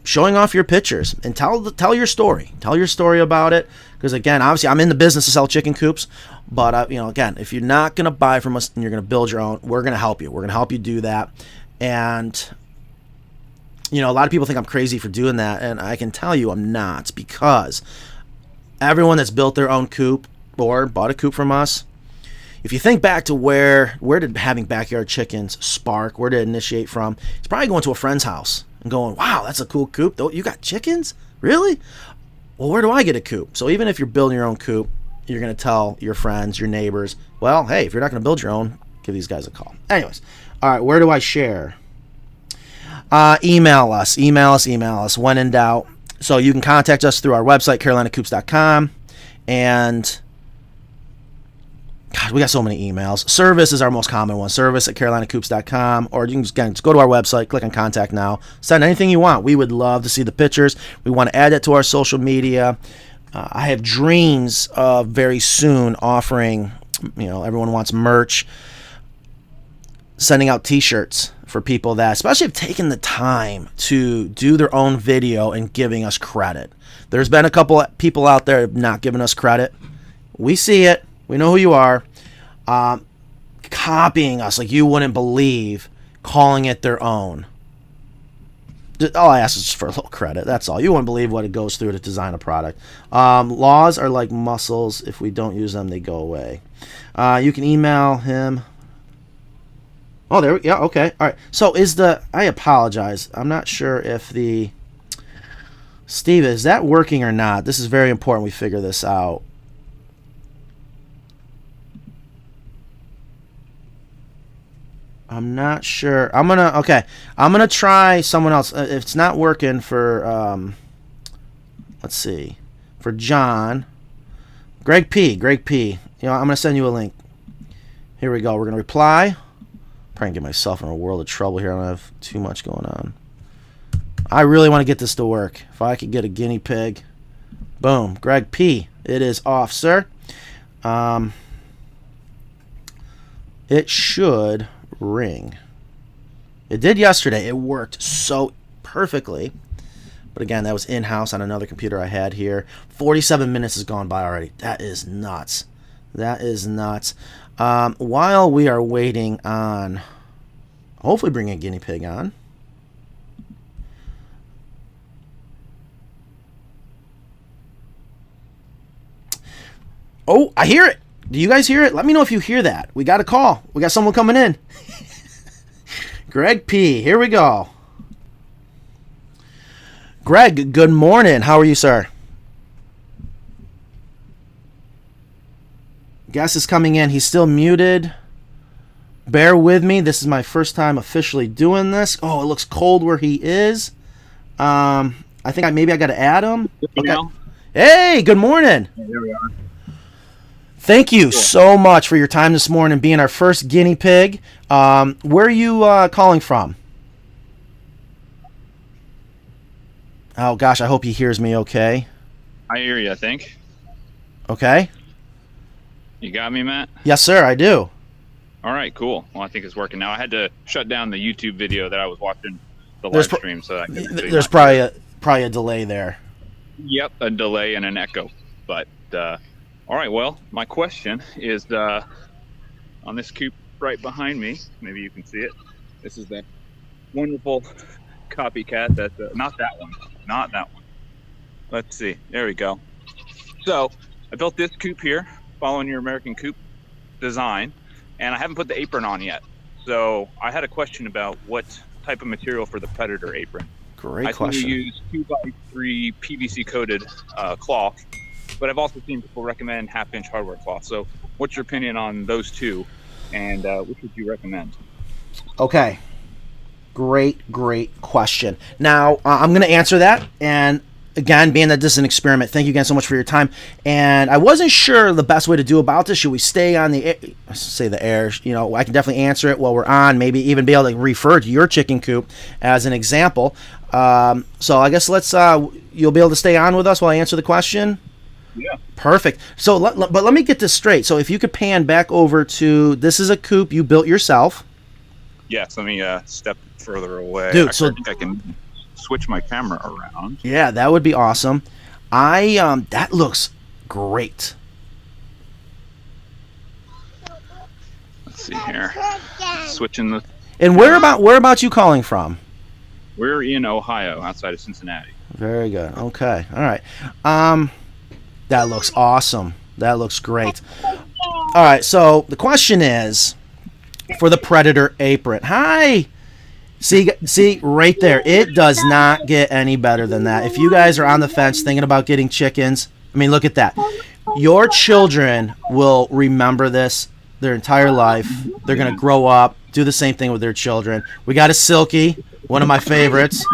showing off your pictures, and tell your story. Tell your story about it. Because, again, obviously, I'm in the business to sell chicken coops. But, again, if you're not going to buy from us and you're going to build your own, we're going to help you. We're going to help you do that. And a lot of people think I'm crazy for doing that, and I can tell you I'm not, because everyone that's built their own coupe or bought a coupe from us, if you think back to where did having backyard chickens spark, where did it initiate from, it's probably going to a friend's house and going, wow, that's a cool coupe. You got chickens? Really? Well, where do I get a coupe? So even if you're building your own coupe, you're going to tell your friends, your neighbors, well, hey, if you're not going to build your own, give these guys a call. Anyways, all right, where do I share? Email us when in doubt. So you can contact us through our website, carolinacoops.com, and God, we got so many emails. Service is our most common one. Service@carolinacoops.com, or you can just go to our website, click on Contact Now. Send anything you want. We would love to see the pictures. We want to add that to our social media. I have dreams of very soon offering, everyone wants merch, sending out T-shirts for people that especially have taken the time to do their own video and giving us credit. There's been a couple of people out there not giving us credit. We see it. We know who you are. Copying us like you wouldn't believe, calling it their own. All I ask is for a little credit. That's all. You wouldn't believe what it goes through to design a product. Laws are like muscles. If we don't use them, they go away. You can email him. Oh, there. Yeah. Okay. All right. So I apologize. I'm not sure if Steve, is that working or not? This is very important we figure this out. I'm not sure. I'm gonna try someone else. If it's not working for let's see, for John, Greg P. I'm gonna send you a link. Here we go. We're gonna reply. Probably get myself in a world of trouble here. I don't have too much going on. I really want to get this to work. If I could get a guinea pig, boom, Greg P. It is off, sir. It should ring. It did yesterday. It worked so perfectly. But again, that was in-house on another computer I had here. 47 minutes has gone by already. That is nuts. While we are waiting on hopefully bringing a guinea pig on. Oh, I hear it. Do you guys hear it? Let me know if you hear that. We got a call. We got someone coming in. Greg P. Here we go. Greg, good morning. How are you, sir? Guest is coming in. He's still muted. Bear with me. This is my first time officially doing this. Oh, it looks cold where he is. I think maybe I got to add him. Okay. Hey, good morning. Hey, there we are. Thank you so much for your time this morning, being our first guinea pig. Where are you calling from? Oh, gosh, I hope he hears me okay. I hear you, I think. Okay. You got me, Matt? Yes, sir, I do. All right, cool. Well, I think it's working now. I had to shut down the YouTube video that I was watching, the live stream, so I could there's probably a delay there. Yep, a delay and an echo. But, all right, well, my question is on this coupe right behind me, maybe you can see it. This is that wonderful copycat. That's not that one. Let's see. There we go. So I built this coupe here, following your American coupe design, and I haven't put the apron on yet. So I had a question about what type of material for the Predator apron. Great question. I use 2x3 PVC coated cloth, but I've also seen people recommend half-inch hardware cloth. So what's your opinion on those two, and which would you recommend? Okay. Great question. Now, I'm going to answer that, and again, being that this is an experiment, thank you again so much for your time. And I wasn't sure the best way to do about this. Should we stay on the air? I can definitely answer it while we're on, maybe even be able to refer to your chicken coop as an example. So I guess you'll be able to stay on with us while I answer the question? Yeah. Perfect. So, but let me get this straight. So if you could pan back over to, this is a coop you built yourself. Yes, let me step further away. Dude, I think I can switch my camera around. Yeah, that would be awesome. That looks great. Let's see here. Switching the. And whereabouts you calling from? We're in Ohio, outside of Cincinnati. Very good. Okay. All right. That looks awesome. That looks great. All right. So the question is, for the Predator apron. Hi. See right there. It does not get any better than that. If you guys are on the fence thinking about getting chickens, I mean, look at that. Your children will remember this their entire life. They're going to grow up, do the same thing with their children. We got a Silky, one of my favorites.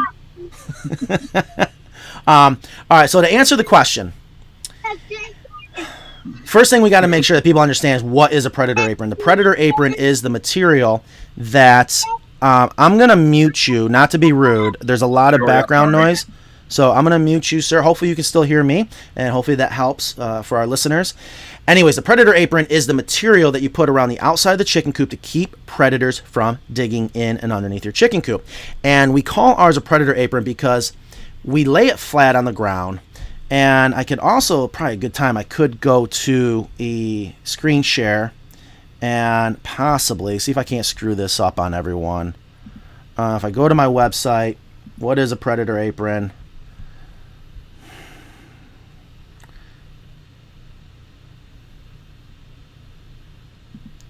All right, so to answer the question, first thing we got to make sure that people understand is what is a predator apron. The predator apron is the material that I'm going to mute you, not to be rude. There's a lot of background noise. So I'm going to mute you, sir. Hopefully you can still hear me, and hopefully that helps for our listeners. Anyways, the predator apron is the material that you put around the outside of the chicken coop to keep predators from digging in and underneath your chicken coop. And we call ours a predator apron because we lay it flat on the ground. And I could also, probably a good time, I could go to a screen share and possibly see if I can't screw this up on everyone. If I go to my website, what is a predator apron?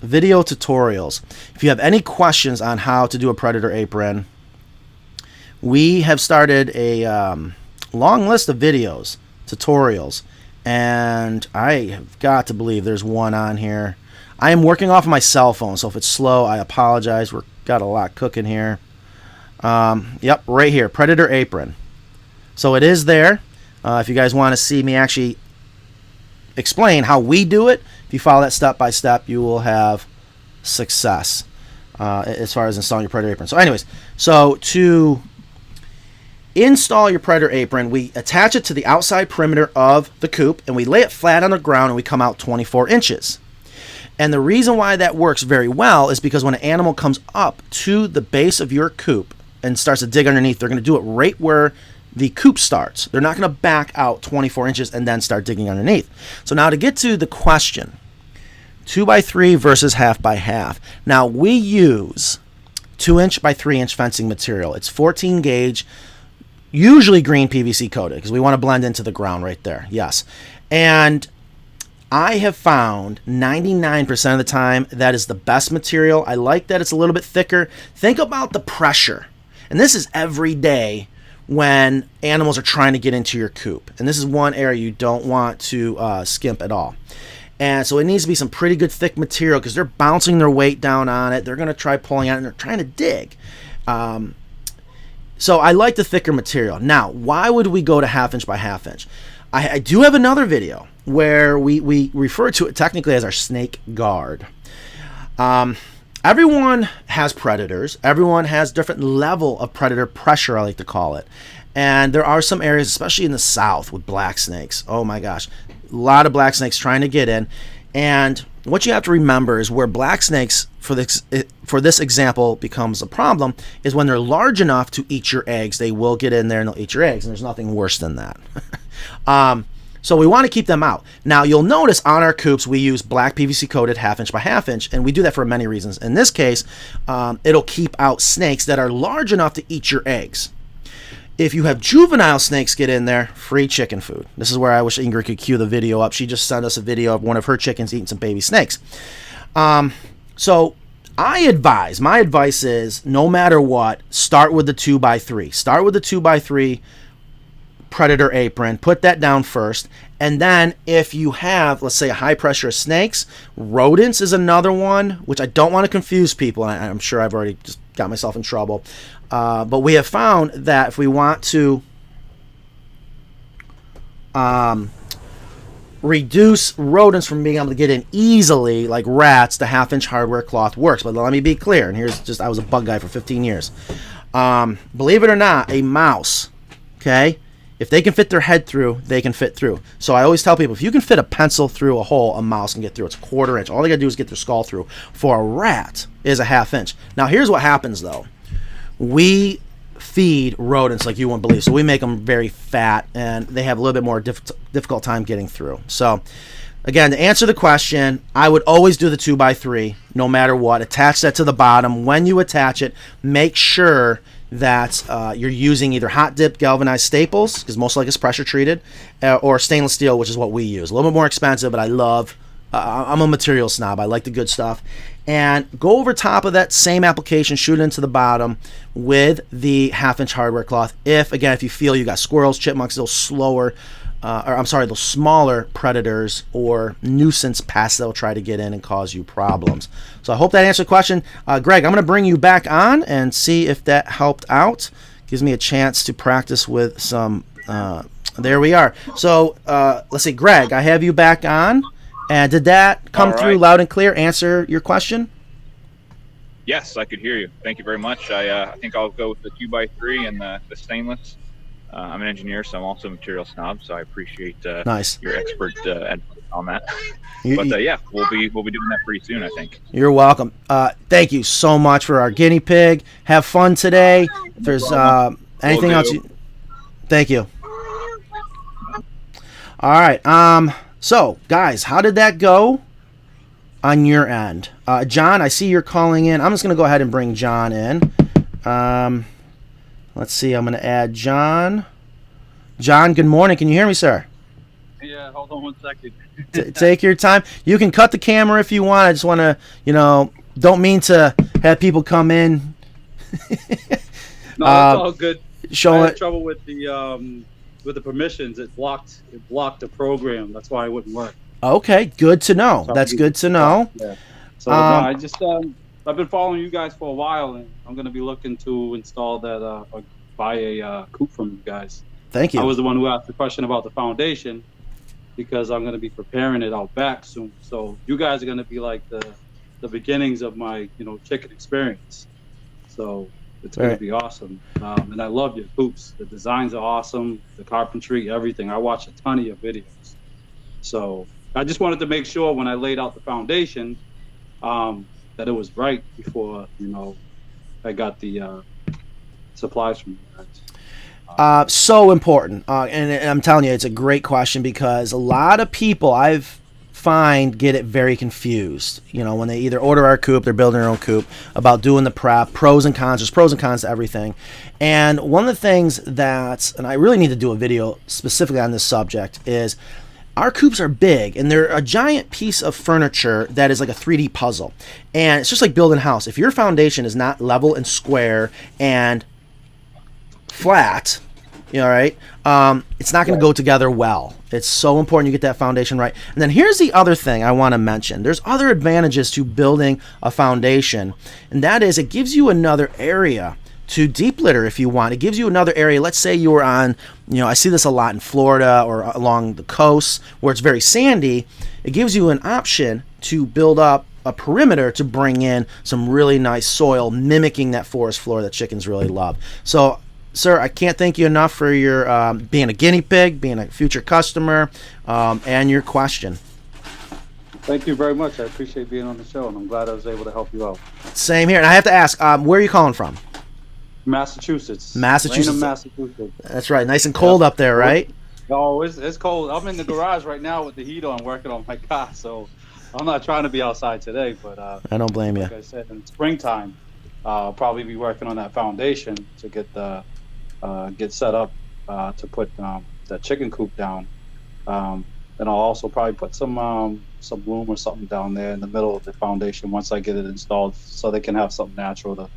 Video tutorials. If you have any questions on how to do a predator apron, we have started a long list of videos, tutorials, and I have got to believe there's one on here. I am working off of my cell phone, so if it's slow, I apologize. We've got a lot cooking here. Yep, right here, predator apron. So it is there. If you guys want to see me actually explain how we do it, if you follow that step by step, you will have success as far as installing your predator apron. So anyways, so to install your predator apron, we attach it to the outside perimeter of the coop, and we lay it flat on the ground, and we come out 24 inches. And the reason why that works very well is because when an animal comes up to the base of your coop and starts to dig underneath, they're going to do it right where the coop starts. They're not going to back out 24 inches and then start digging underneath. So now to get to the question, 2x3 versus half by half. Now we use 2-inch by 3-inch fencing material. It's 14 gauge, usually green PVC coated because we want to blend into the ground right there. Yes. And I have found 99% of the time that is the best material. I like that it's a little bit thicker. Think about the pressure. And this is every day when animals are trying to get into your coop. And this is one area you don't want to skimp at all. And so it needs to be some pretty good thick material because they're bouncing their weight down on it. They're going to try pulling on it and they're trying to dig. So I like the thicker material. Now, why would we go to 1/2 inch by 1/2 inch? I do have another video where we refer to it technically as our snake guard. Everyone has predators. Everyone has different level of predator pressure, I like to call it. And there are some areas, especially in the south, with black snakes. Oh my gosh, a lot of black snakes trying to get in. And what you have to remember is where black snakes, for this example, becomes a problem is when they're large enough to eat your eggs. They will get in there and they'll eat your eggs, and there's nothing worse than that. So we want to keep them out. Now you'll notice on our coops we use black PVC coated 1/2 inch by 1/2 inch, and we do that for many reasons. In this case, it'll keep out snakes that are large enough to eat your eggs. If you have juvenile snakes get in there, free chicken food. This is where I wish Ingrid could cue the video up. She just sent us a video of one of her chickens eating some baby snakes. So my advice is, no matter what, start with the 2x3. Start with the 2x3 predator apron, put that down first, and then if you have, let's say, a high pressure of snakes, rodents is another one, which I don't want to confuse people, and I'm sure I've already just got myself in trouble, but we have found that if we want to reduce rodents from being able to get in easily, like rats, the 1/2 inch hardware cloth works. But let me be clear, and here's just, I was a bug guy for 15 years. Believe it or not, a mouse, okay, if they can fit their head through, they can fit through. So I always tell people, if you can fit a pencil through a hole, a mouse can get through. It's 1/4 inch. All they got to do is get their skull through. For a rat, is a 1/2 inch. Now, here's what happens, though. We feed rodents like you wouldn't believe. So we make them very fat, and they have a little bit more difficult time getting through. So, again, to answer the question, I would always do the 2x3, no matter what. Attach that to the bottom. When you attach it, make sure that you're using either hot dip galvanized staples, because most likely it's pressure treated, or stainless steel, which is what we use. A little bit more expensive, but I love, I'm a material snob. I like the good stuff. And go over top of that same application, shoot it into the bottom with the 1/2 inch hardware cloth. If you feel you got squirrels, chipmunks, those smaller predators or nuisance pests that will try to get in and cause you problems. So I hope that answered the question. Greg, I'm going to bring you back on and see if that helped out. Gives me a chance to practice with some, there we are. So let's see, Greg, I have you back on. And did that come All through right. loud and clear? Answer your question? Yes, I could hear you. Thank you very much. I think I'll go with the 2x3 and the stainless. I'm an engineer, so I'm also a material snob, so I appreciate Nice. your expert advice on that. You- But yeah, we'll be doing that pretty soon, I think. You're welcome. Thank you so much for our guinea pig. Have fun today. If there's anything Will else, do. thank you. All right. So, guys, how did that go on your end? John, I see you're calling in. I'm just going to go ahead and bring John in. Let's see. I'm going to add John. John, good morning. Can you hear me, sir? Yeah, hold on one second. Take your time. You can cut the camera if you want. I just want to, don't mean to have people come in. No, it's all good. I Showing had trouble with the permissions. It blocked the program. That's why it wouldn't work. Okay, good to know. That's good to know. Yeah. So no, I just I've been following you guys for a while, and I'm gonna be looking to install that or buy a coupe from you guys. Thank you. I was the one who asked the question about the foundation because I'm gonna be preparing it out back soon. So you guys are gonna be like the beginnings of my chicken experience. So it's going Right. to be awesome. And I love your Coupes. The designs are awesome. The carpentry, everything. I watch a ton of your videos. So I just wanted to make sure when I laid out the foundation that it was right before, I got the supplies from you guys. So important. And I'm telling you, it's a great question because a lot of people find get it very confused. When they either order our coupe, they're building their own coupe, about doing the prep, pros and cons. There's pros and cons to everything. And one of the things and I really need to do a video specifically on this subject, is our coupes are big and they're a giant piece of furniture that is like a 3D puzzle. And it's just like building a house. If your foundation is not level and square and flat, right? It's not going to go together well. It's so important you get that foundation right. And then here's the other thing I want to mention. There's other advantages to building a foundation, and that is it gives you another area to deep litter if you want. It gives you another area. Let's say you were on, I see this a lot in Florida or along the coast where it's very sandy. It gives you an option to build up a perimeter to bring in some really nice soil mimicking that forest floor that chickens really love. So, sir, I can't thank you enough for your being a guinea pig, being a future customer, and your question. Thank you very much. I appreciate being on the show, and I'm glad I was able to help you out. Same here. And I have to ask, where are you calling from? Massachusetts. Massachusetts. Raynham, Massachusetts. That's right. Nice and cold up there, right? No, it's cold. I'm in the garage right now with the heat on, working on my car, so I'm not trying to be outside today. But I don't blame you. like I said, in springtime, I'll probably be working on that foundation to get set up to put the chicken coop down. And I'll also probably put some loom or something down there in the middle of the foundation once I get it installed, so they can have something natural to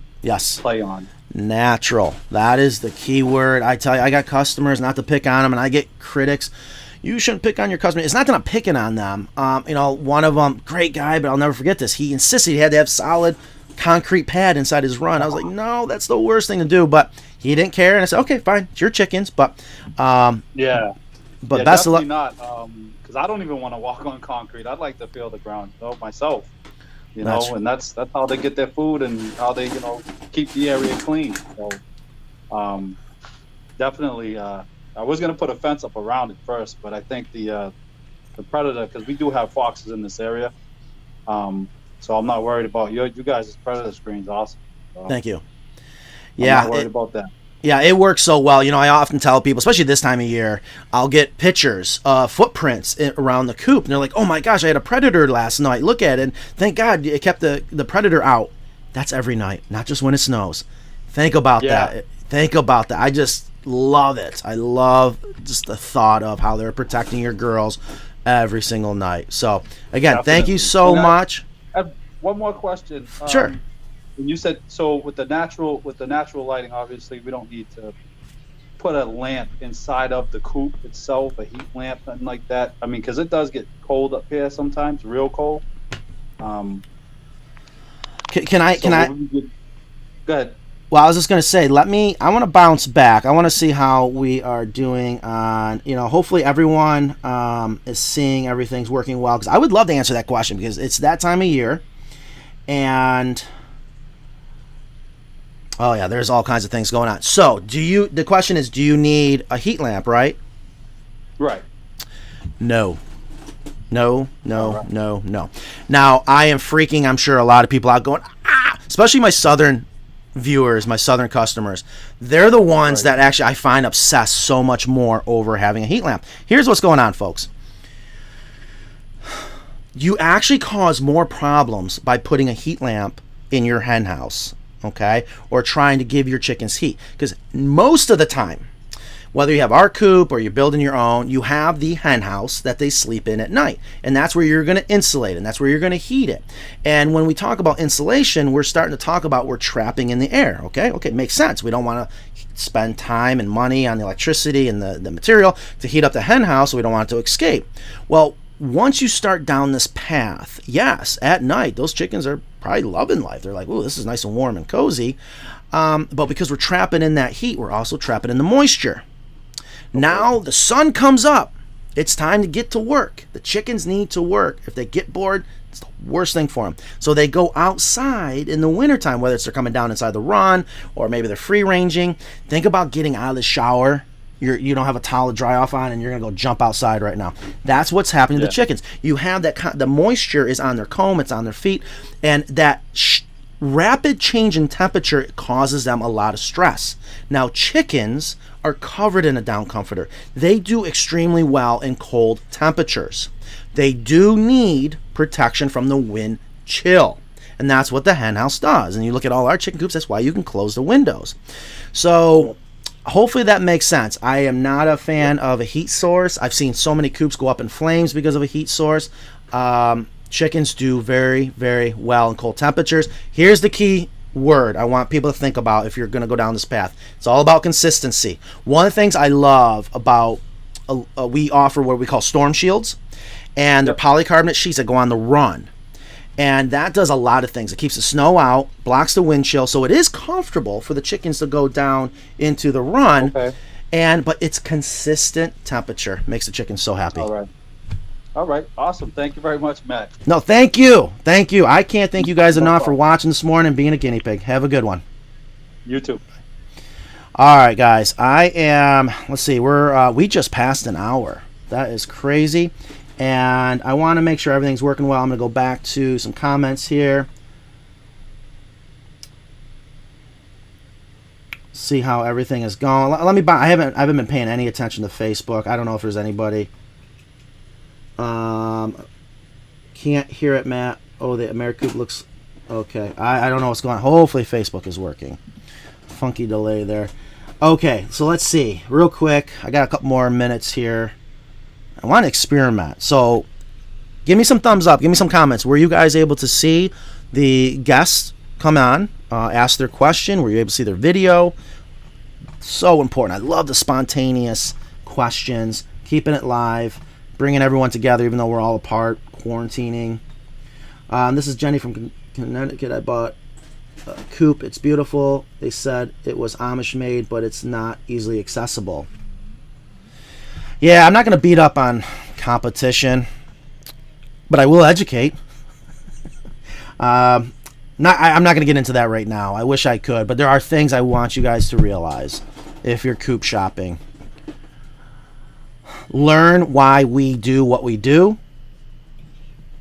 play on. Natural. That is the key word. I tell you, I got customers, not to pick on them, and I get critics. You shouldn't pick on your customer. It's not that I'm picking on them. One of them, great guy, but I'll never forget this. He insisted he had to have solid concrete pad inside his run. I was like, no, that's the worst thing to do. But he didn't care, and I said, okay, fine, it's your chickens. But best of luck. Not, because I don't even want to walk on concrete. I'd like to feel the ground, myself. And that's how they get their food and how they, keep the area clean. So, definitely, I was gonna put a fence up around it first, but I think the predator, because we do have foxes in this area, so I'm not worried about you guys' predator screen's awesome. So Thank you. I'm not worried about that. Yeah, it works so well. I often tell people, especially this time of year, I'll get pictures of footprints around the coop, and they're like, oh my gosh, I had a predator last night. Look at it. And thank God it kept the predator out. That's every night, not just when it snows. Think about that. Think about that. I just love it. I love just the thought of how they're protecting your girls every single night. So, again, Thank you so much. I have one more question. Sure. And you said, so with the natural lighting, obviously we don't need to put a lamp inside of the coop itself, a heat lamp, nothing like that. I mean, because it does get cold up here sometimes, real cold. Can I? Go ahead. Well, I was just going to say, I want to bounce back. I want to see how we are doing on, hopefully everyone is seeing everything's working well. Because I would love to answer that question because it's that time of year. And, oh yeah, there's all kinds of things going on. So, the question is, do you need a heat lamp, right? Right. No. No. Now, I am freaking, I'm sure a lot of people out going, especially my southern viewers, my southern customers. They're the ones that actually I find obsess so much more over having a heat lamp. Here's what's going on, folks. You actually cause more problems by putting a heat lamp in your hen house, okay? Or trying to give your chickens heat. Because most of the time, whether you have our coop or you're building your own, you have the hen house that they sleep in at night. And that's where you're going to insulate and that's where you're going to heat it. And when we talk about insulation, we're starting to talk about we're trapping in the air, okay? Okay, it makes sense. We don't want to spend time and money on the electricity and the material to heat up the hen house, so we don't want it to escape. Well, once you start down this path, yes, at night, those chickens are probably loving life. They're like, ooh, this is nice and warm and cozy. But because we're trapping in that heat, we're also trapping in the moisture. Now the sun comes up. It's time to get to work. The chickens need to work. If they get bored, it's the worst thing for them. So they go outside in the wintertime, whether it's they're coming down inside the run or maybe they're free ranging. Think about getting out of the shower. You don't have a towel to dry off on and you're going to go jump outside right now. That's what's happening to the chickens. You have the moisture is on their comb, it's on their feet, and that rapid change in temperature causes them a lot of stress. Now, chickens are covered in a down comforter. They do extremely well in cold temperatures. They do need protection from the wind chill. And that's what the hen house does. And you look at all our chicken coops, that's why you can close the windows. So hopefully that makes sense. I am not a fan of a heat source. I've seen so many coops go up in flames because of a heat source. Chickens do very, very well in cold temperatures. Here's the key word I want people to think about if you're going to go down this path. It's all about consistency. One of the things I love about we offer what we call storm shields, and they're polycarbonate sheets that go on the run. And that does a lot of things. It keeps the snow out, blocks the wind chill, so it is comfortable for the chickens to go down into the run. Okay. But it's consistent temperature. Makes the chickens so happy. All right. Awesome. Thank you very much, Matt. No, thank you. I can't thank you guys enough for watching this morning and being a guinea pig. Have a good one. You too. All right, guys. Let's see, we just passed an hour. That is crazy. And I want to make sure everything's working well. I'm going to go back to some comments here. See how everything is going. I haven't been paying any attention to Facebook. I don't know if there's anybody. Can't hear it, Matt. Oh, the AmeriCoop looks okay. I don't know what's going on. Hopefully Facebook is working. Funky delay there. Okay, so let's see real quick. I got a couple more minutes here. I want to experiment. So give me some thumbs up. Give me some comments. Were you guys able to see the guests come on, ask their question? Were you able to see their video? So important. I love the spontaneous questions, keeping it live, bringing everyone together even though we're all apart, quarantining. This is Jenny from Connecticut. I bought a Coupe. It's beautiful. They said it was Amish made, but it's not easily accessible. Yeah, I'm not going to beat up on competition, but I will educate. I'm not going to get into that right now. I wish I could, but there are things I want you guys to realize if you're coop shopping. Learn why we do what we do,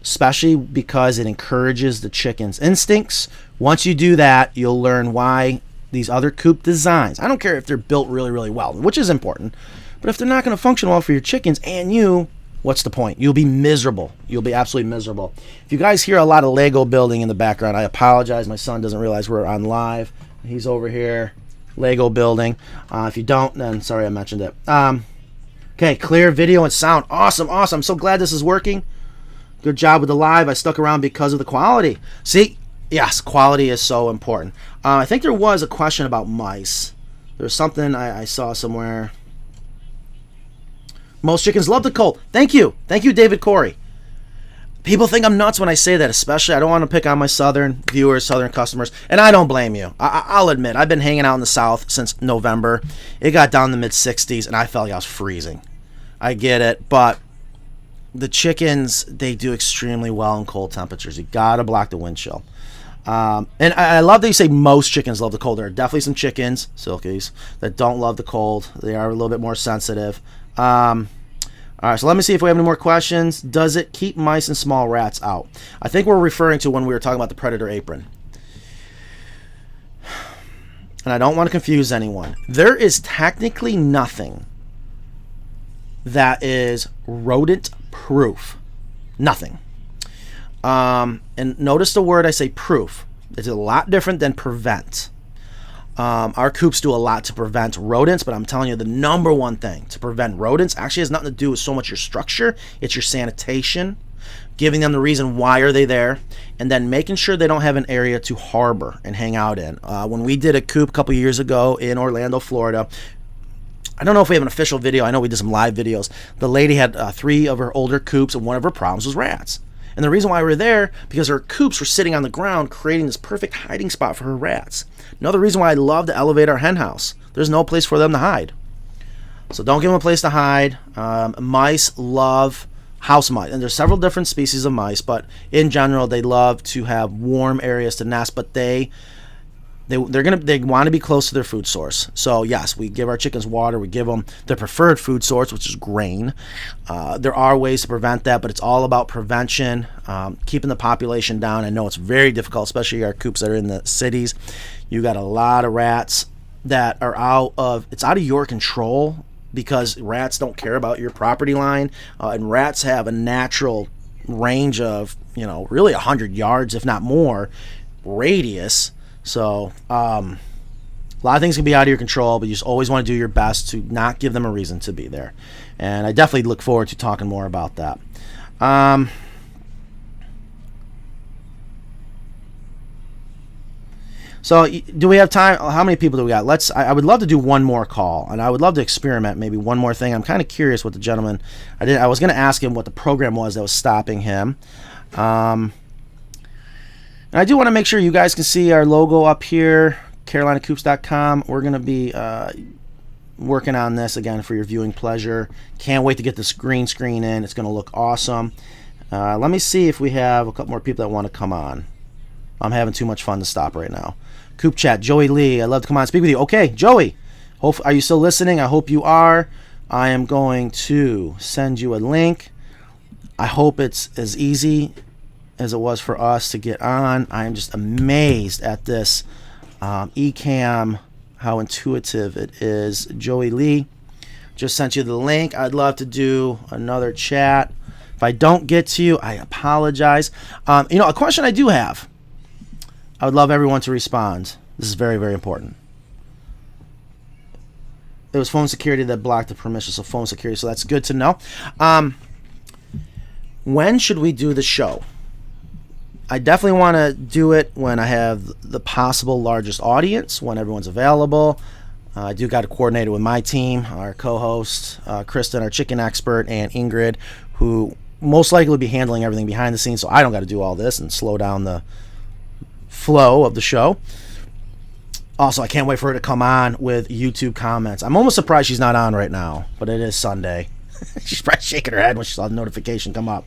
especially because it encourages the chicken's instincts. Once you do that, you'll learn why these other coop designs, I don't care if they're built really, really well, which is important, but if they're not going to function well for your chickens and you, what's the point? You'll be miserable. You'll be absolutely miserable. If you guys hear a lot of Lego building in the background, I apologize. My son doesn't realize we're on live. He's over here, Lego building. If you don't, then sorry I mentioned it. Okay, clear video and sound. Awesome. I'm so glad this is working. Good job with the live. I stuck around because of the quality. See, yes, quality is so important. I think there was a question about mice. There's something I saw somewhere. Most chickens love the cold. Thank you, David Corey. People think I'm nuts when I say that, especially I don't want to pick on my southern viewers, southern customers, and I don't blame you. I'll admit, I've been hanging out in the South since November. It got down to the mid-60s, and I felt like I was freezing. I get it, but the chickens, they do extremely well in cold temperatures. You got to block the wind chill. And I love that you say most chickens love the cold. There are definitely some chickens, silkies, that don't love the cold. They are a little bit more sensitive. All right, so let me see if we have any more questions. Does it keep mice and small rats out? I think we're referring to when we were talking about the Predator Apron. And I don't want to confuse anyone. There is technically nothing that is rodent-proof. Nothing. And notice the word I say proof. It's a lot different than prevent. Our Coupes do a lot to prevent rodents, but I'm telling you, the number one thing to prevent rodents actually has nothing to do with so much your structure. It's your sanitation, giving them the reason why are they there, and then making sure they don't have an area to harbor and hang out in. When we did a Coupe a couple years ago in Orlando, Florida, I don't know if we have an official video. I know we did some live videos. The lady had 3 of her older Coupes, and one of her problems was rats. And the reason why we were there, because her Coupes were sitting on the ground, creating this perfect hiding spot for her rats. Another reason why I love to elevate our hen house. There's no place for them to hide. So don't give them a place to hide. Mice love house mice. And there's several different species of mice, but in general, they love to have warm areas to nest, but they want to be close to their food source. So yes, we give our chickens water. We give them their preferred food source, which is grain. There are ways to prevent that, but it's all about prevention, keeping the population down. I know it's very difficult, especially our Coupes that are in the cities. You got a lot of rats that are out of your control, because rats don't care about your property line, and rats have a natural range of really 100 yards, if not more, radius. So a lot of things can be out of your control, but you just always want to do your best to not give them a reason to be there. And I definitely look forward to talking more about that. So do we have time? How many people do we got? I would love to do one more call, and I would love to experiment maybe one more thing. I'm kind of curious what the gentleman, I was going to ask him what the program was that was stopping him. And I do want to make sure you guys can see our logo up here, CarolinaCoupes.com. We're going to be working on this again for your viewing pleasure. Can't wait to get this green screen in. It's going to look awesome. Let me see if we have a couple more people that want to come on. I'm having too much fun to stop right now. Coupe chat, Joey Lee, I'd love to come on and speak with you. Okay, Joey, are you still listening? I hope you are. I am going to send you a link. I hope it's as easy as it was for us to get on. I am just amazed at this eCam, how intuitive it is. Joey Lee, just sent you the link. I'd love to do another chat. If I don't get to you, I apologize. A question I do have. I would love everyone to respond. This is very, very important. It was phone security that blocked the permission, so phone security, so that's good to know. When should we do the show? I definitely want to do it when I have the possible largest audience, when everyone's available. I do got to coordinate it with my team, our co-host, Kristen, our chicken expert, and Ingrid, who most likely will be handling everything behind the scenes, so I don't got to do all this and slow down the flow of the show. Also, I can't wait for her to come on with YouTube comments. I'm almost surprised she's not on right now, but it is Sunday. She's probably shaking her head when she saw the notification come up.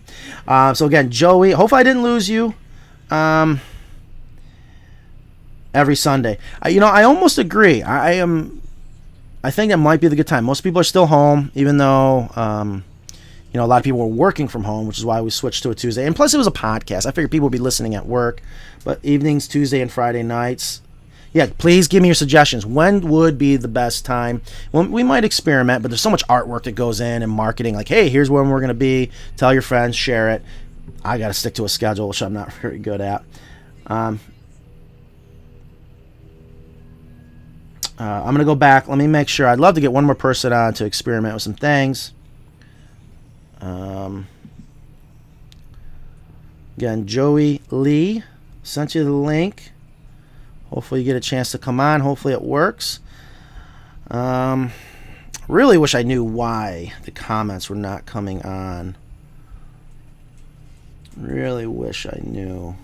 So again, Joey, hopefully I didn't lose you. Every Sunday. I almost agree. I think that might be the good time. Most people are still home, even though a lot of people were working from home, which is why we switched to a Tuesday. And plus, it was a podcast. I figured people would be listening at work. But evenings, Tuesday and Friday nights. Yeah, please give me your suggestions. When would be the best time? Well, we might experiment, but there's so much artwork that goes in and marketing. Like, hey, here's when we're going to be. Tell your friends, share it. I got to stick to a schedule, which I'm not very good at. I'm going to go back. Let me make sure. I'd love to get one more person on to experiment with some things. Again, Joey Lee sent you the link. Hopefully you get a chance to come on. Hopefully it works. Really wish I knew why the comments were not coming on. Really wish I knew.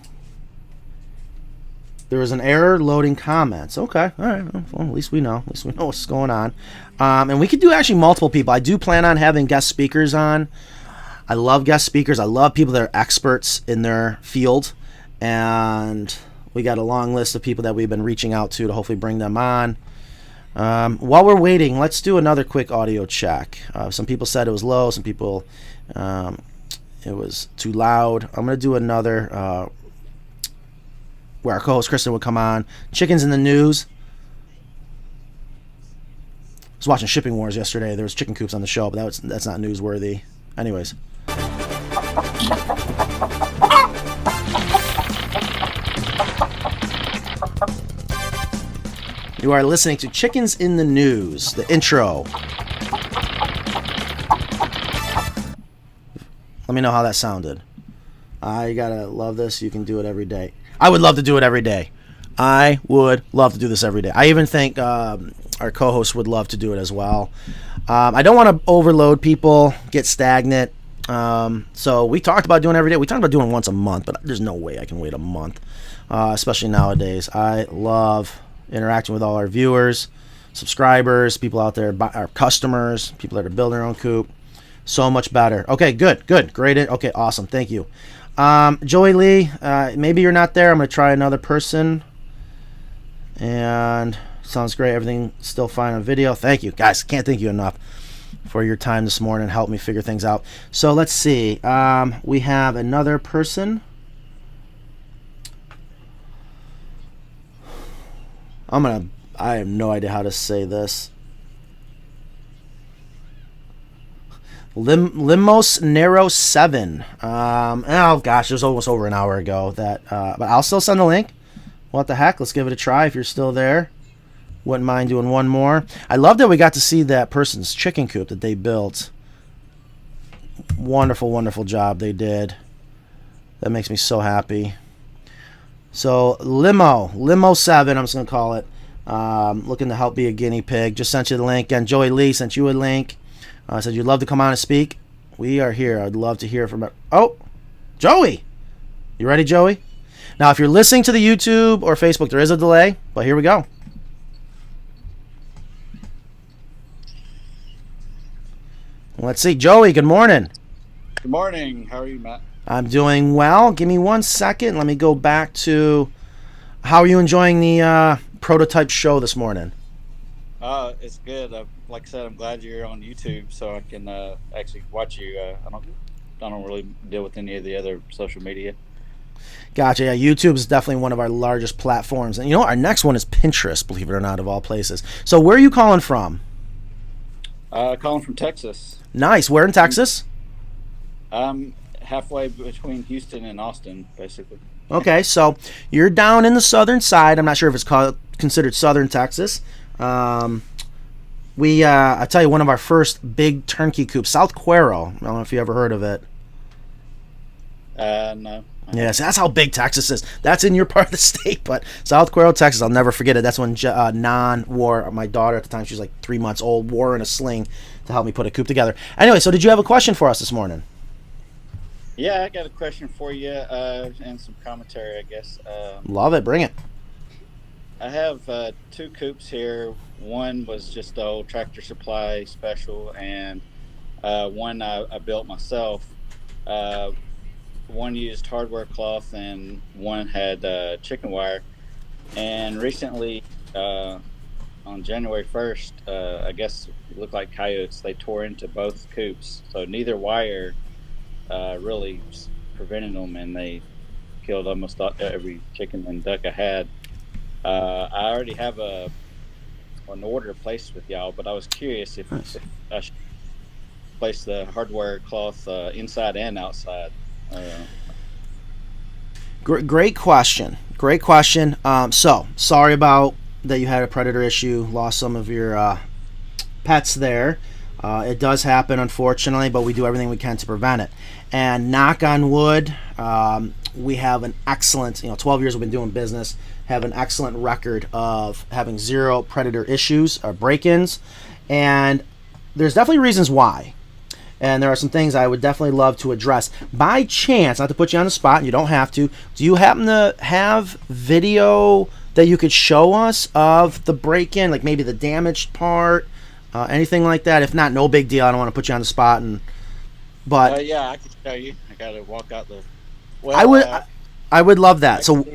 There was an error loading comments. Okay, all right. Well, at least we know. At least we know what's going on. And we could do actually multiple people. I do plan on having guest speakers on. I love guest speakers. I love people that are experts in their field. And we got a long list of people that we've been reaching out to hopefully bring them on. While we're waiting, let's do another quick audio check. Some people said it was low. Some people, it was too loud. I'm going to do another where our co-host Kristen would come on. Chickens in the news. I was watching Shipping Wars yesterday. There was chicken coops on the show, but that's not newsworthy. Anyways. You are listening to Chickens in the News, the intro. Let me know how that sounded. I gotta love this. You can do it every day. I would love to do it every day. I would love to do this every day. I even think our co-host would love to do it as well. I don't want to overload people, get stagnant. So we talked about doing it every day. We talked about doing once a month, but there's no way I can wait a month, especially nowadays. I love interacting with all our viewers, subscribers, people out there, our customers, people that are building their own coop. So much better. Okay, good. Great. Okay, awesome. Thank you. Joey Lee, maybe you're not there. I'm going to try another person. And sounds great. Everything still fine on video. Thank you. Guys, can't thank you enough for your time this morning. Help me figure things out. So let's see. We have another person. I have no idea how to say this. Limos Nero 7. Oh gosh, it was almost over an hour ago. But I'll still send the link. What the heck? Let's give it a try if you're still there. Wouldn't mind doing one more. I love that we got to see that person's chicken coop that they built. Wonderful, wonderful job they did. That makes me so happy. So Limo 7, I'm just gonna call it. Looking to help be a guinea pig. Just sent you the link. And Joey Lee sent you a link. Said you'd love to come on and speak. We are here. I'd love to hear from. Oh, Joey, you ready, Joey? Now, if you're listening to the YouTube or Facebook, there is a delay, but here we go. Let's see, Joey. Good morning. Good morning. How are you, Matt? I'm doing well. Give me 1 second. Let me go back to. How are you enjoying the prototype show this morning? It's good. Like I said, I'm glad you're on YouTube, so I can actually watch you. I don't really deal with any of the other social media. Gotcha. Yeah, YouTube is definitely one of our largest platforms, and you know our next one is Pinterest. Believe it or not, of all places. So, where are you calling from? Calling from Texas. Nice. Where in Texas? Halfway between Houston and Austin, basically. Okay, so you're down in the southern side. I'm not sure if it's considered southern Texas. I tell you, one of our first big turnkey coops, South Cuero. I don't know if you ever heard of it. No. Yes, that's how big Texas is. That's in your part of the state, but South Cuero, Texas, I'll never forget it. That's when Nan wore, my daughter at the time, she was like 3 months old, wore in a sling to help me put a coop together. Anyway, so did you have a question for us this morning? Yeah, I got a question for you and some commentary, I guess. Love it. Bring it. I have 2 coops here. One was just the old Tractor Supply special, and one I built myself. One used hardware cloth, and one had chicken wire. And recently, on January 1st, I guess it looked like coyotes. They tore into both coops, so neither wire really prevented them, and they killed almost every chicken and duck I had. I already have an order placed with y'all, but I was curious if I should place the hardware cloth inside and outside. Great question. So sorry about that. You had a predator issue, lost some of your pets there. It does happen, unfortunately, but we do everything we can to prevent it. And knock on wood, we have an excellent, 12 years we've been doing business, have an excellent record of having 0 predator issues or break-ins. And there's definitely reasons why. and there are some things I would definitely love to address. By chance, not to put you on the spot, and you don't have to, do you happen to have video that you could show us of the break-in, like maybe the damaged part, anything like that? If not, no big deal. I don't want to put you on the spot, but yeah, I can show you. I gotta walk out the. Well, I would love that. So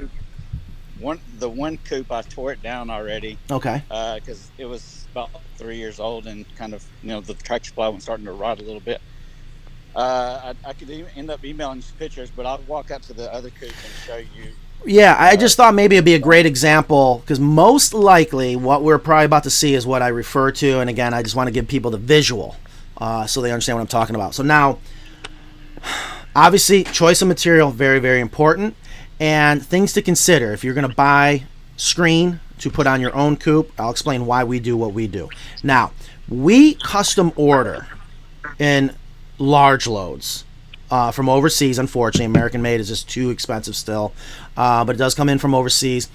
the one coupe, I tore it down already. Okay. Because it was about 3 years old and kind of, the tractor supply was starting to rot a little bit. I could end up emailing some pictures, but I'll walk out to the other coupe and show you. Yeah, I just thought maybe it'd be a great example, because most likely what we're probably about to see is what I refer to, and again, I just want to give people the visual so they understand what I'm talking about. So now, obviously, choice of material, very, very important, and things to consider. If you're going to buy screen to put on your own coupe, I'll explain why we do what we do. Now, we custom order in large loads. From overseas. Unfortunately, American made is just too expensive still, but it does come in from overseas.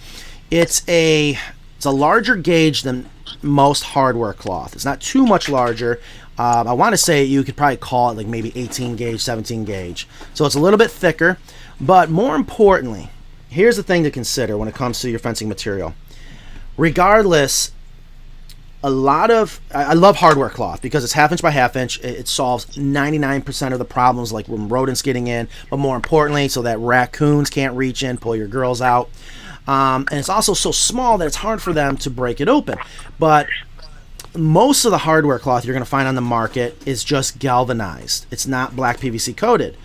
It's a larger gauge than most hardware cloth. It's not too much larger. I want to say you could probably call it like maybe 18 gauge, 17 gauge. So it's a little bit thicker, but more importantly, here's the thing to consider when it comes to your fencing material. Regardless, I love hardware cloth because it's 1/2 inch by 1/2 inch. It solves 99% of the problems, like when rodents getting in, but more importantly, so that raccoons can't reach in, pull your girls out. And it's also so small that it's hard for them to break it open. But most of the hardware cloth you're going to find on the market is just galvanized. It's not black PVC coated.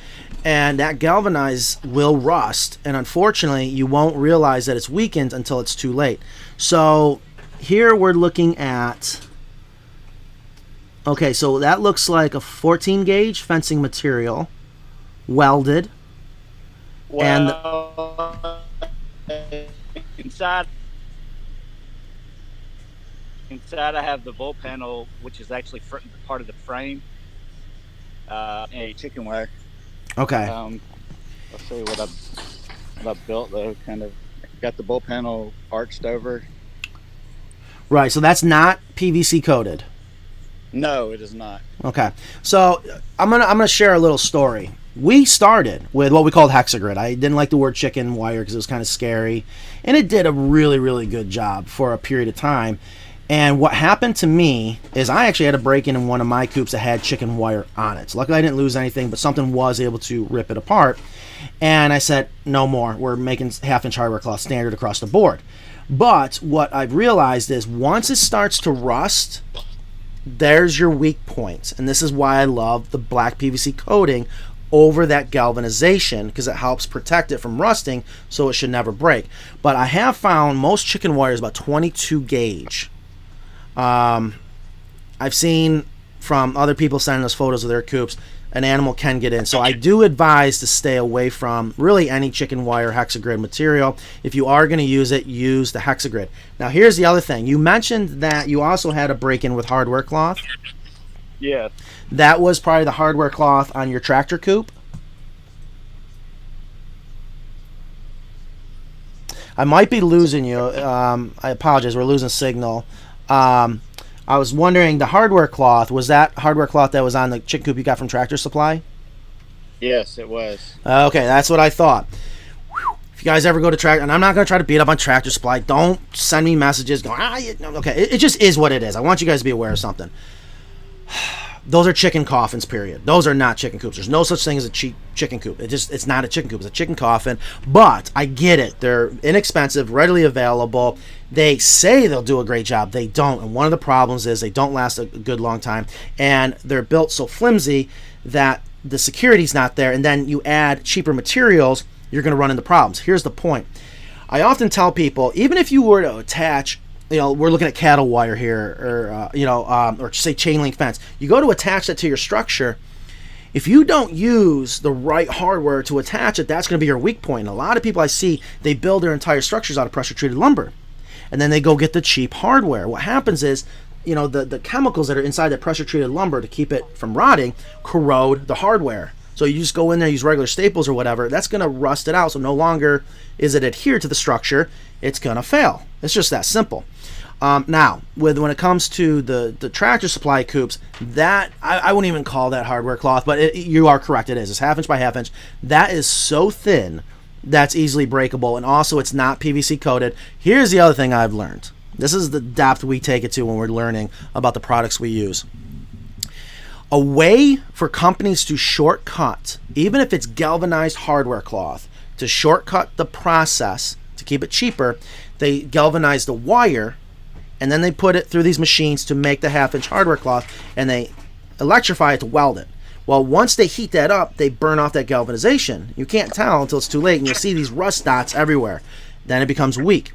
And that galvanized will rust, and unfortunately, you won't realize that it's weakened until it's too late. So here we're looking at, okay, so that looks like a 14 gauge fencing material, welded. Well, inside I have the bolt panel, which is actually part of the frame, and a chicken wire. Okay. I'll show you what I've built though. Kind of got the bolt panel arched over. Right, so that's not PVC coated. No, it is not. Okay, so I'm gonna share a little story. We started with what we called hexagrid. I didn't like the word chicken wire because it was kind of scary, and it did a really, really good job for a period of time. And what happened to me is I actually had a break-in in one of my coupes that had chicken wire on it. So luckily I didn't lose anything, but something was able to rip it apart. And I said, no more. We're making 1/2 inch hardware cloth standard across the board. But what I've realized is once it starts to rust, there's your weak points. And this is why I love the black PVC coating over that galvanization, because it helps protect it from rusting, so it should never break. But I have found most chicken wire is about 22 gauge. I've seen from other people sending us photos of their coupes, an animal can get in. So I do advise to stay away from really any chicken wire hexagrid material. If you are going to use it, use the hexagrid. Now here's the other thing. You mentioned that you also had a break-in with hardware cloth. Yeah. That was probably the hardware cloth on your tractor coupe. I might be losing you. I apologize. We're losing signal. I was wondering, the hardware cloth, was that hardware cloth that was on the chicken coop you got from Tractor Supply? Yes, it was. Okay, that's what I thought. If you guys ever go to Tractor, and I'm not going to try to beat up on Tractor Supply, don't send me messages going, okay, it just is what it is. I want you guys to be aware of something. Those are chicken coffins, period. Those are not chicken coops. There's no such thing as a cheap chicken coop. It's not a chicken coop. It's a chicken coffin. But I get it. They're inexpensive, readily available. They say they'll do a great job. They don't. And one of the problems is they don't last a good long time. And they're built so flimsy that the security's not there. And then you add cheaper materials, you're going to run into problems. Here's the point. I often tell people, even if you were to attach, we're looking at cattle wire here, or say chain link fence. You go to attach that to your structure. If you don't use the right hardware to attach it, that's going to be your weak point. And a lot of people I see, they build their entire structures out of pressure treated lumber, and then they go get the cheap hardware. What happens is, the chemicals that are inside that pressure treated lumber to keep it from rotting corrode the hardware. So you just go in there, use regular staples or whatever, that's going to rust it out. So no longer is it adhered to the structure. It's going to fail. It's just that simple. Now, when it comes to the Tractor Supply Coupes, that I wouldn't even call that hardware cloth, but you are correct. It is. It's 1/2 inch by 1/2 inch. That is so thin that's easily breakable, and also it's not PVC coated. Here's the other thing I've learned. This is the depth we take it to when we're learning about the products we use. A way for companies to shortcut, even if it's galvanized hardware cloth, to shortcut the process to keep it cheaper, they galvanize the wire and then they put it through these machines to make the 1/2 inch hardware cloth, and they electrify it to weld it. Well, once they heat that up, they burn off that galvanization. You can't tell until it's too late, and you'll see these rust dots everywhere. Then it becomes weak.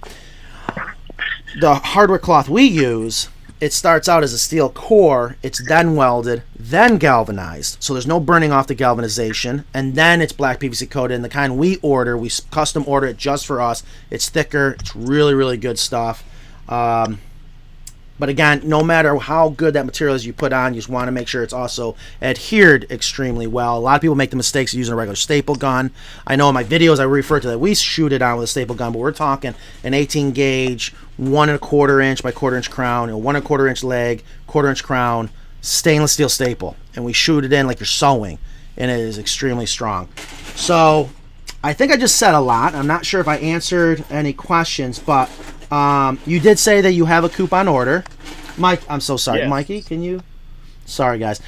The hardware cloth we use, it starts out as a steel core, it's then welded, then galvanized. So there's no burning off the galvanization, and then it's black PVC coated. And the kind we order, we custom order it just for us. It's thicker, it's really, really good stuff. But again, no matter how good that material is you put on, you just want to make sure it's also adhered extremely well. A lot of people make the mistakes of using a regular staple gun. I know in my videos I refer to that we shoot it on with a staple gun, but we're talking an 18 gauge, 1 1/4 inch by 1/4 inch crown, a 1 1/4 inch leg, 1/4 inch crown, stainless steel staple, and we shoot it in like you're sewing, and it is extremely strong. So I think I just said a lot. I'm not sure if I answered any questions, but you did say that you have a coupe on order. Mike, I'm so sorry. Yes. Mikey, can you? Sorry, guys.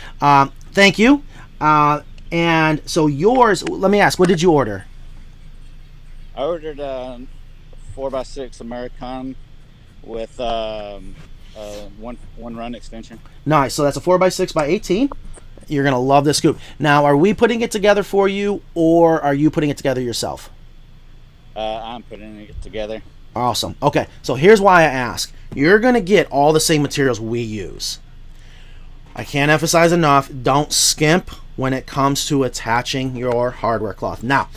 Thank you. And so yours, let me ask, what did you order? I ordered a 4x6 American with one run extension. Nice. So that's a 4x6 by 18. You're going to love this coupe. Now, are we putting it together for you, or are you putting it together yourself? I'm putting it together. Awesome. Okay, so here's why I ask. You're going to get all the same materials we use. I can't emphasize enough, don't skimp when it comes to attaching your hardware cloth. Now,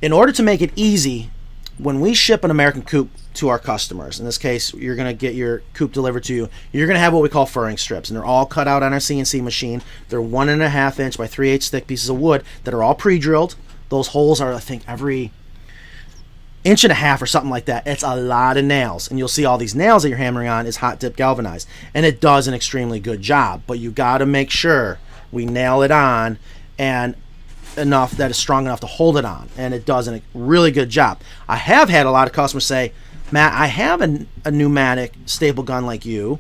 in order to make it easy, when we ship an American coupe to our customers, in this case, you're going to get your coupe delivered to you, you're going to have what we call furring strips, and they're all cut out on our CNC machine. They're 1 1/2 inch by 3/8 thick pieces of wood that are all pre-drilled. Those holes are, I think, every 1.5 inches or something like that. It's a lot of nails, and you'll see all these nails that you're hammering on is hot dip galvanized, and it does an extremely good job. But you got to make sure we nail it on and enough that it's strong enough to hold it on, and it does a really good job. I have had a lot of customers say, Matt, I have a pneumatic staple gun like you.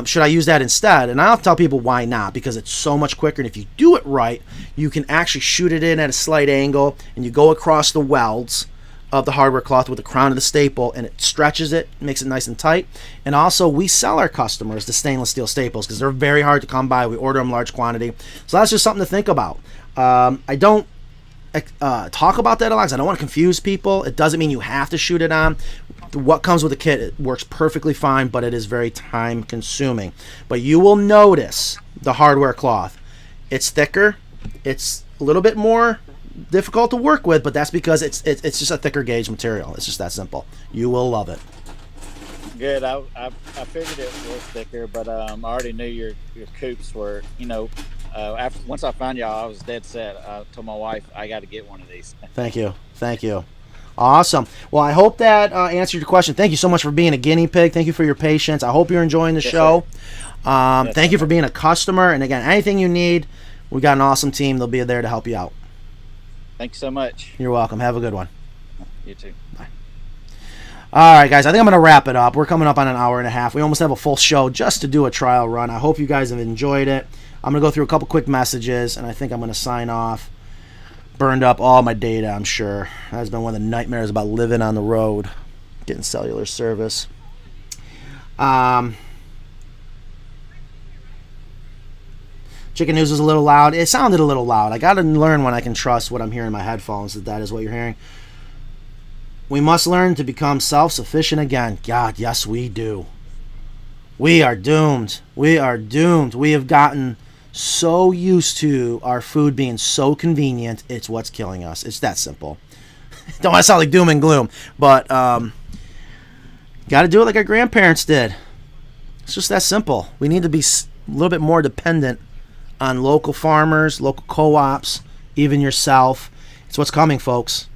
Should I use that instead? And I'll tell people why not, because it's so much quicker, and if you do it right, you can actually shoot it in at a slight angle, and you go across the welds of the hardware cloth with the crown of the staple, and it stretches it, makes it nice and tight. And also, we sell our customers the stainless steel staples because they're very hard to come by. We order them large quantity, so that's just something to think about. I don't talk about that a lot because I don't want to confuse people. It doesn't mean you have to shoot it on. What comes with the kit, it works perfectly fine, but it is very time consuming. But you will notice the hardware cloth, it's thicker, it's a little bit more difficult to work with, but that's because it's just a thicker gauge material. It's just that simple. You will love it. Good. I figured it was thicker, but I already knew your Coupes were, once I found y'all, I was dead set. I told my wife I got to get one of these. Thank you. Awesome. Well, I hope that answered your question. Thank you so much for being a guinea pig. Thank you for your patience. I hope you're enjoying the show. Thank you for being a customer, and again, anything you need, we got an awesome team. They'll be there to help you out. Thank you so much. You're welcome. Have a good one. You too. Bye. All right, guys, I think I'm going to wrap it up. We're coming up on an hour and a half. We almost have a full show just to do a trial run. I hope you guys have enjoyed it. I'm going to go through a couple quick messages, and I think I'm going to sign off. Burned up all my data, I'm sure. That's been one of the nightmares about living on the road, getting cellular service. Chicken news was a little loud. It sounded a little loud. I got to learn when I can trust what I'm hearing in my headphones, that is what you're hearing. We must learn to become self-sufficient again. God, yes, we do. We are doomed. We are doomed. We have gotten so used to our food being so convenient, it's what's killing us. It's that simple. Don't want to sound like doom and gloom, but got to do it like our grandparents did. It's just that simple. We need to be a little bit more dependent on local farmers, local co-ops, even yourself. It's what's coming, folks.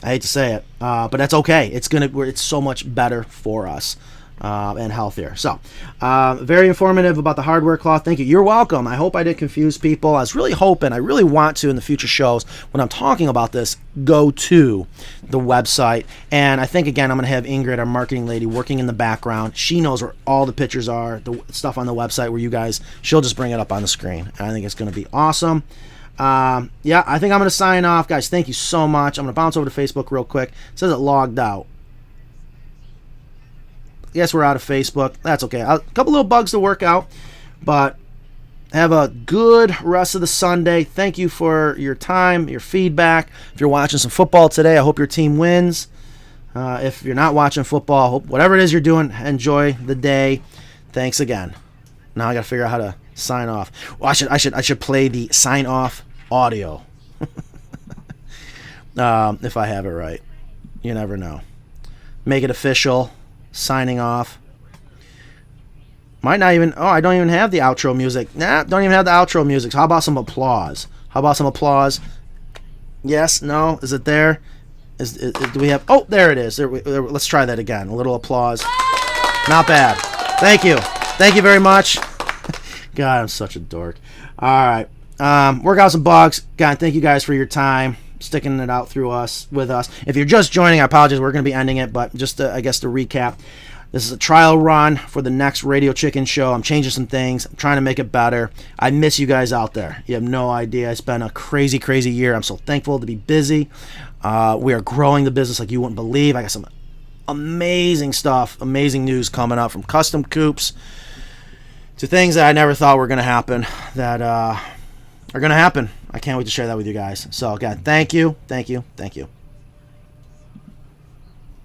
I hate to say it, but that's okay. It's so much better for us. and healthier. So, very informative about the hardware cloth. Thank you. You're welcome. I hope I didn't confuse people. I was really hoping, I really want to in the future shows, when I'm talking about this, go to the website. And I think, again, I'm going to have Ingrid, our marketing lady, working in the background. She knows where all the pictures are, the stuff on the website where you guys, she'll just bring it up on the screen. And I think it's going to be awesome. Yeah, I think I'm going to sign off. Guys, thank you so much. I'm going to bounce over to Facebook real quick. It says it logged out. Yes, we're out of Facebook. That's okay. A couple little bugs to work out, but have a good rest of the Sunday. Thank you for your time, your feedback. If you're watching some football today, I hope your team wins. If you're not watching football, I hope whatever it is you're doing, enjoy the day. Thanks again. Now I got to figure out how to sign off. Well, I should play the sign off audio. If I have it right. You never know. Make it official. Signing off. Might not even... Oh, I don't even have the outro music. Nah, don't even have the outro music. So how about some applause? How about some applause? Yes? No? Is it there? Do we have... Oh, there it is. Let's try that again. A little applause. Not bad. Thank you. Thank you very much. God, I'm such a dork. All right. Work out some bugs. God, thank you guys for your time. Sticking it out with us. If you're just joining, I apologize. We're going to be ending it, but just I guess to recap, this is a trial run for the next Radio Chicken show. I'm changing some things. I'm trying to make it better. I miss you guys out there. You have no idea. It's been a crazy, crazy year. I'm so thankful to be busy. We are growing the business like you wouldn't believe. I got some amazing stuff, amazing news coming up, from custom Coupes to things that I never thought were going to happen that are going to happen. I can't wait to share that with you guys. So, again, thank you, thank you, thank you.